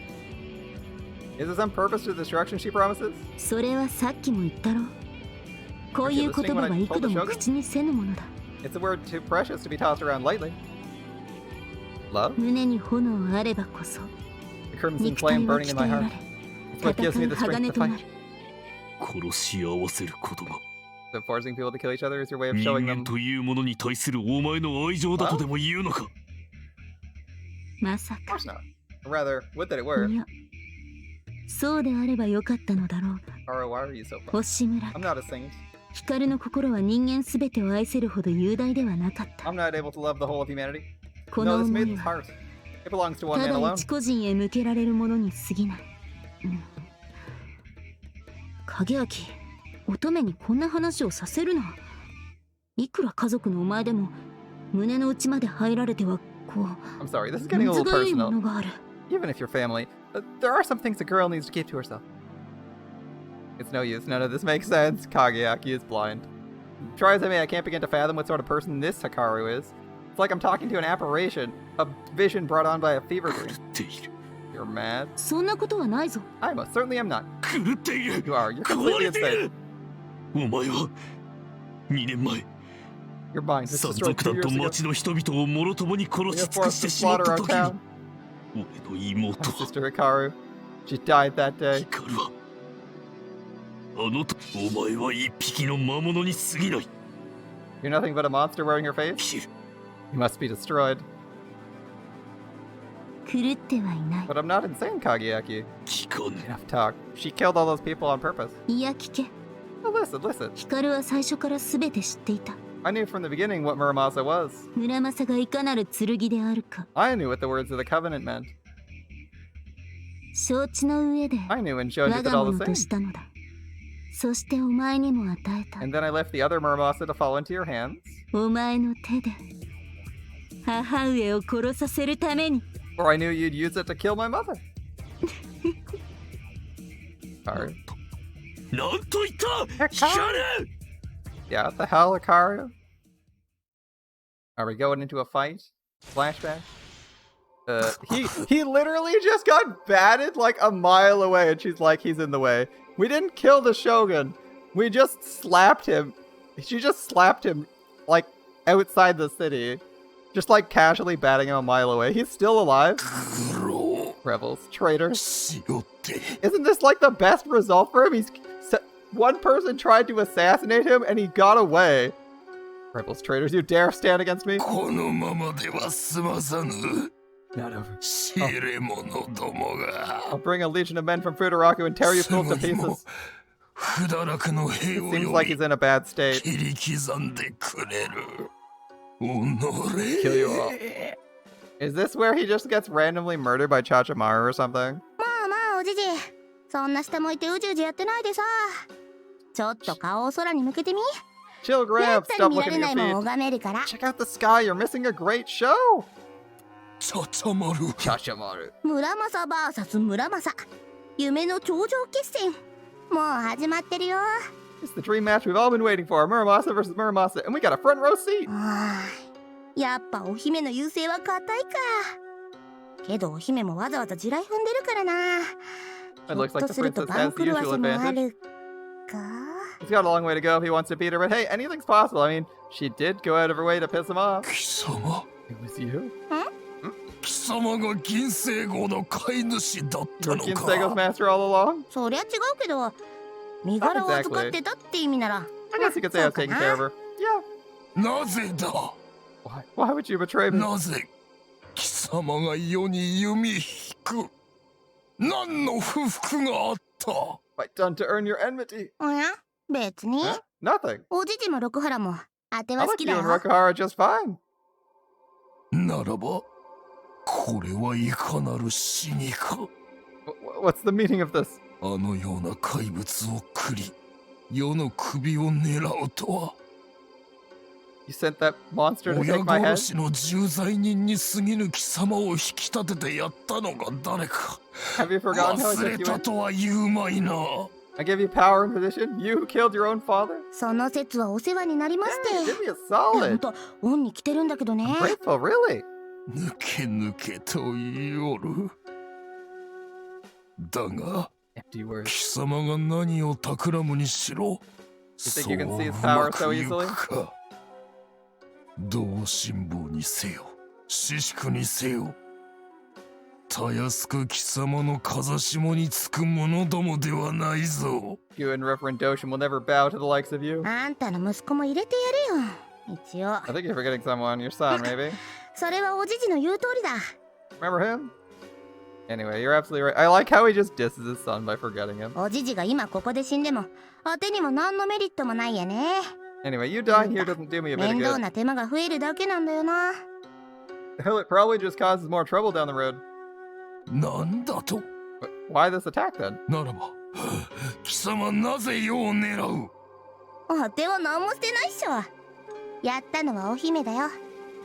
Is this on purpose to the destruction she promises? それはさっきも言ったろ。こういう言葉は幾度も口にせぬものだ。 It's a word too precious to be tossed around lightly. Love? 胸に炎あればこそ、 The crimson 肉 flame 体は burning 鍛 in my えら heart. れ、 It's what gives 戦 me う the strength 鋼 to とな fight. る。殺し合わせることが So forcing people to kill each other is your way of 人 showing 間 them... というものに対するお前の愛情だとでも言うのか。まさ Of か。 course not. Or rather, would that it were. いや、そうであればよかったのだろうが。 Ara, why are you so fun? 星村 I'm not a saint. 光の心は人間すべてを愛せるほど雄大ではなかった。 I'm not able to love the whole of humanity. こ No, の this 思い maiden's は heart. It belongs to one た man だ alone. 一個人へ向けられるものに過ぎない。影明、乙女にこんな話をさせるな。いくら家族のお前でも胸の内まで入られてはこう I'm sorry, this is getting a むず little がゆいも personal. のがある。 Even if you're family, there are some things a girl needs to keep to herself. It's no use, none of this makes sense. Kageaki is blind. Try as I may, I can't begin to fathom what sort of person this Hikaru is. It's like I'm talking to an apparition, a vision brought on by a fever 狂 dream. っている。 You're mad? そんなことはないぞ。 I most certainly am not. 狂っている。 You are. You're 壊 completely れてい insane. る。お前は2年前 Your mind was 山 destroyed 賊 2 years 団と ago. 町の人々をもろともに殺 We し were 尽く forced し to てしまっ slaughter た our 時 town. に俺の妹 My sister Hikaru. She died that day. ヒカルはあのとお前は一匹の魔物に過ぎない。 You're nothing but a monster wearing your face. キル You must be destroyed. 狂ってはいない。 But I'm not insane, Kageaki. 聞かぬ。 Enough talk. She killed all those people on purpose. いや聞け。 Now listen, listen. 光は最初から全て知っていた。 I knew from the beginning what Muramasa was. 村正がいかなる剣であるか。 I knew what the words of the covenant meant. 承知の上で I knew and showed you 我 that が all 物 the とし same. たのだ。そしてお前にも与えた。 And then I left the other Muramasa to fall into your hands. お前の手で母上を殺させるために。 For I knew you'd use it to kill my mother. Sorry. なんと言ったヒカル Yeah, what the hell, Hikaru? Are we going into a fight? Flashback? He literally just got batted like a mile away and she's like, he's in the way. We didn't kill the Shogun. We just slapped him. She just slapped him like outside the city. Just like casually batting him a mile away. He's still alive. Rebels, traitors. しよって Isn't this like the best result for him? One person tried to assassinate him and he got away. Rebels, traitors, you dare stand against me? このままでは済まさぬ Not over. しれ者どもが I'll bring a legion of men from Futaraku and tear you す fools ぐ to にも pieces. 不堕落の兵を Seems 呼 like び he's in a bad state. 切り刻んでくれるおの Kill you all. Is this where he just gets randomly murdered by Chachamaru or something? まあまあおじじ、そんな下向いてうじうじやってないでさ。ちょっと顔を空に向けてみ。Chill, やっ Gramps. た Stop り見ら looking れ at ない your もん feet. 拝めるから。 Check out the sky. You're missing a great show. ちゃちゃまる。 Chachamaru. 村正 VS 村正。夢の頂上決戦。もう始まってるよ。 It's the dream match we've all been waiting for. Muramasa versus Muramasa. And we got a front row seat. やっぱお姫の優勢は硬いか。けどお姫もわざわざ地雷踏んでるからな。 It looks like the ひょっとすると princess 番 has the 狂わ usual せもあ advantage. るか。 He's got a long way to go if he wants to beat her, but hey, anything's possible. I mean, she did go out of her way to piss him off. 貴様、 It was you? 貴様が銀星号の飼い主だっ You た were の Kinsego's か。 master all along? そりゃ違うけど、身柄を預かってたって意味なら。 I guess you could say I was taking care of her. Yeah. なぜだ。 Why would you betray me? なぜ貴様が世に弓引く。何の不服があった。 What done to earn your enmity? おや別に。 Huh? Nothing. おじじも六原もあて I は好 like き you だ and よ。 Rokuhara just fine. ならば、これはいかなる死にか。 What's the meaning of this? あのような怪物を繰り、世の首を狙うとは。 You sent that monster to 親 take my head? 殺しの重罪人に過ぎぬ貴様を引き立ててやったのが誰か。 Have you forgotten how I 忘 took れ you た in? とは言うまいな。 I gave you power and position. You who killed your own father? その説はお世話になりまし Hey, て。 give me a ほん solid. と、恩に来てるんだけどね。 I'm grateful, really. 抜け抜けと言いおる。だが、 Empty words. 貴様が何を企むにしろ、 think そう you う can see his ま power く so い easily? くか。同心棒にせよ、死宿にせよ。たやすく貴様の風下につく者どもではないぞ。 You and Reverend Doshin will never bow to the likes of you. あんたの息子も入れてやれよ。一応。 I think you're forgetting someone. Your son, maybe. それはおじじの言う通りだ。 Remember him? Anyway, you're absolutely right. I like how he just disses his son by forgetting him. おじじが今ここで死んでも、当てにも何のメリットもないやね。 Anyway, you dying here doesn't do me a bit of 面倒 good. な手間が増えるだけなんだよな。 Hell, it probably just causes more trouble down the road. なんだと。 But why this attack then? ならば、貴様なぜ世を狙う。当ては何もしてないっしょ。やったのはお姫だよ。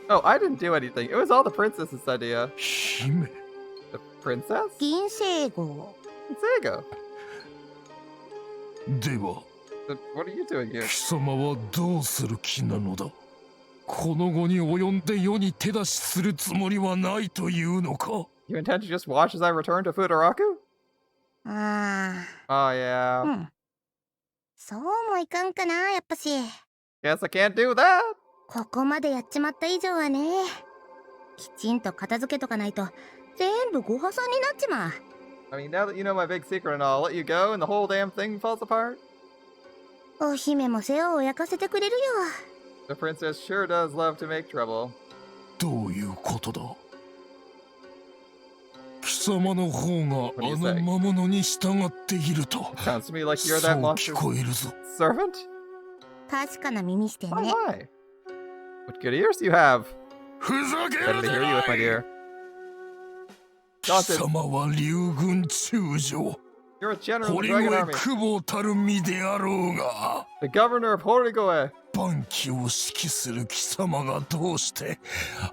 Oh, I didn't do anything. It was all the princess's idea. 姫。 The princess? 銀星号。 Sego. では、 What are you doing here? 貴様はどうする気なのだ。この後に及んで世に手出しするつもりはないというのか。 You intend to just watch as I return to Futaraku? あ Oh, あ、 yeah. うん。そうもいかんかな、やっぱし。 Guess I can't do that. ここまでやっちまった以上はね。きちんと片付けとかないと、全部ご破算になっちまう。 I mean, now that you know my big secret and all, I'll let you go and the whole damn thing falls apart. お姫も世話を焼かせてくれるよ。 The princess sure does love to make trouble. どういうことだ。貴様の方があの魔物に従っていると。 Sounds to me like そ you're う that 聞 monster's こえるぞ。 servant? 確かな耳してん Why, ね。 why? What good ears do you have? ふざけ Better る to で hear な you with, my い。 dear. 貴様は竜軍中将。 You're a general of 堀 the Dragon 越 Army. 久保たる身であろうが。 The governor of Horigoe. 万騎を指揮する貴様がどうして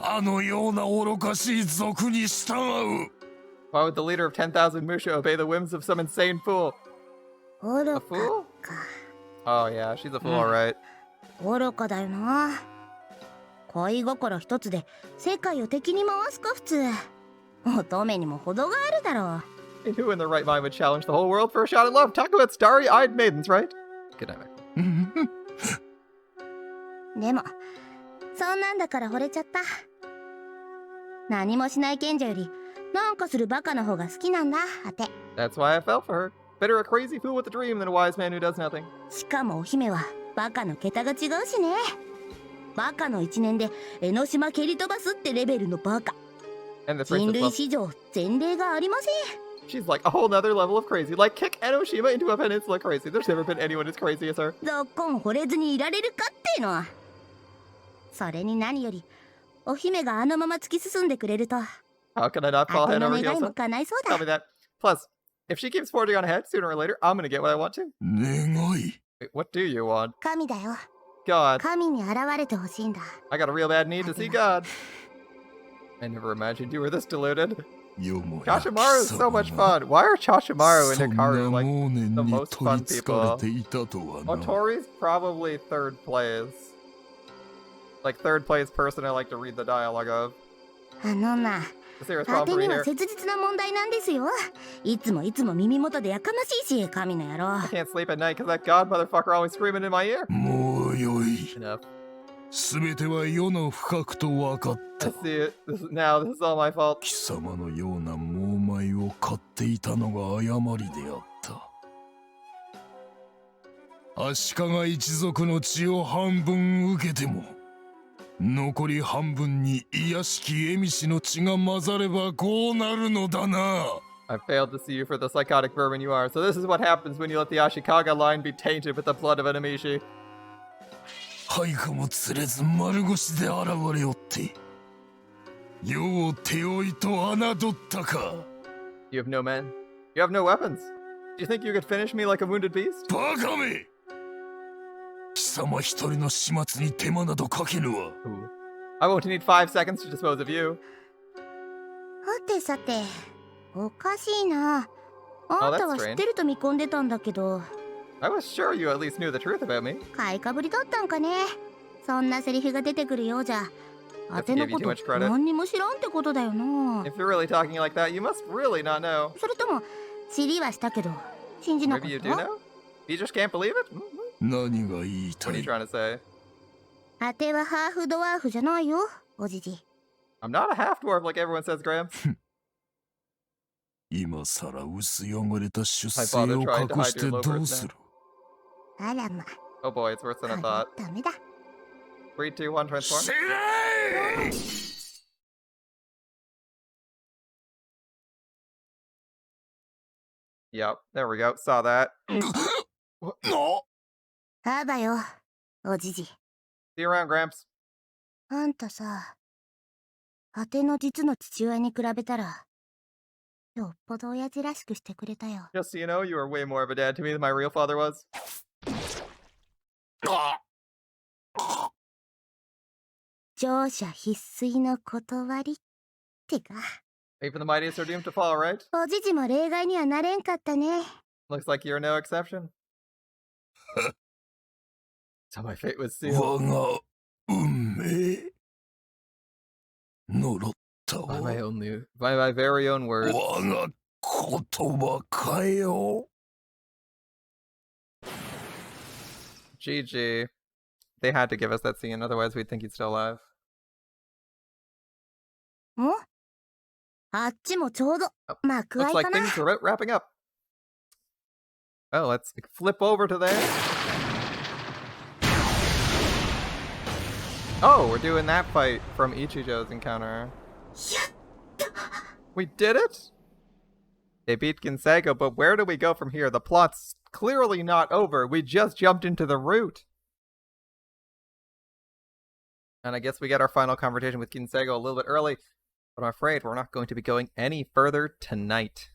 あのような愚かしい賊に従う。 Why would the leader of 10,000 Musha obey the whims of some insane fool? 愚 A か fool? か。 Oh, yeah, she's a fool, alright. 愚かだよな。恋心一つで世界を敵に回すか普通。乙女にも程があるだろう。 And who in their right mind would challenge the whole world for a shot at love? Talk about starry-eyed maidens, right? Good night, Mac. でも、そんなんだから惚れちゃった。何もしない賢者より、なんかするバカの方が好きなんだ、あて。 That's why I fell for her. Better a crazy fool with a dream than a wise man who does nothing. しかもお姫は、バカの桁が違うしね。バカの一年で、江ノ島蹴り飛ばすってレベルのバカ。 And the 人 princess 類 loves... 史上、前例がありません。 She's like a whole nother level of crazy. Like, kick Enoshima into a peninsula crazy. There's never been anyone as crazy as her. ぞっこん惚れずにいられるかっての。それに何より、お姫があのまま突き進んでくれると、 How can I not あ fall て head の over 願い heels? も叶いそう Tell だ me。that. Plus, if she keeps forging on ahead, sooner or later, I'm gonna get what I want to. 願い。 Wait, what do you want? 神だよ。God. 神に現れてほしいんだ。 I got a real bad need to see God. I never imagined you were this deluded. よもや Chashimaru is so much fun. Why are Chashimaru and そんな Hikaru 猛 like 念 the に most 取 fun りつかれ people? ていたとはな。 Otori's probably third place. Like third place person I like to read the dialogue of. あのな、 The serious 果 problem て for me には here. 切実な問題なんですよ。いつも耳元でやかましいし、神の野郎。 I can't sleep at night because that God motherfucker always screaming in my ear. もうよい。 Enough. すべては世の深くと分かっ I た。 see it. This is all my fault. 貴様のような猛米を買っていたのが誤りであった。足利一族の血を半分受けても、残り半分に卑しき蝦夷の血が混ざればこうなるのだな。 I failed to see you for the psychotic vermin you are. So this is what happens when you let the Ashikaga line be tainted with the blood of an Amishi. 配下も連れず丸腰で現れおって、世を手負いと侮ったか。 You have no men. You have no weapons. Do you think you could finish me like a wounded beast? バカめ！貴様一人の始末に手間などかけぬわ。 I won't need 5 seconds to dispose of you. はてさて、おかしいな。あんたは知ってると見込んでたんだけど。 I was sure you at least knew the truth about me. 買いかぶりだったんかね。そんなセリフが出てくるようじゃ、あてのこと何にも知らんってことだよな。 If you're really talking like that, you must really not know. それとも知りはしたけど信じなかっ Maybe you た do know? You just can't believe it? 何が言いた What are you い？ trying to say? あてはハーフドワーフじゃないよ、おじじ。 I'm not a half dwarf like everyone says, Graham. 今さら薄汚れた出生を隠してどうする？あらま、 Oh boy, it's worse than I これは thought. ダメだ。 3, 2, 1, transform. しない！ Yep, there we go. Saw that. あばよ、おじじ。 See you around, Gramps. あんたさ、あての実の父親に比べたら、よっぽど親父らしくしてくれたよ。 Just so you know, you are way more of a dad to me than my real father was. 乗車必須の断りってか。 Even the mightiest are doomed to fall, right? おじじも例外にはなれんかったね。 Looks like you're no exception. So my fate was 我 sealed. が運命呪ったわ。 By my very own words. 我が言葉かよ。 GG. They had to give us that scene, otherwise we'd think he's still alive. ん？あっちもちょうど Oh, 幕開 looks い like かな。 things are wrapping up. Oh, let's flip over to there. Oh, we're doing that fight from Ichijo's encounter. We did it? They beat Ginsago, but where do we go from here? The plot's clearly not over. We just jumped into the route. And I guess we get our final confrontation with Ginsago a little bit early, but I'm afraid we're not going to be going any further tonight.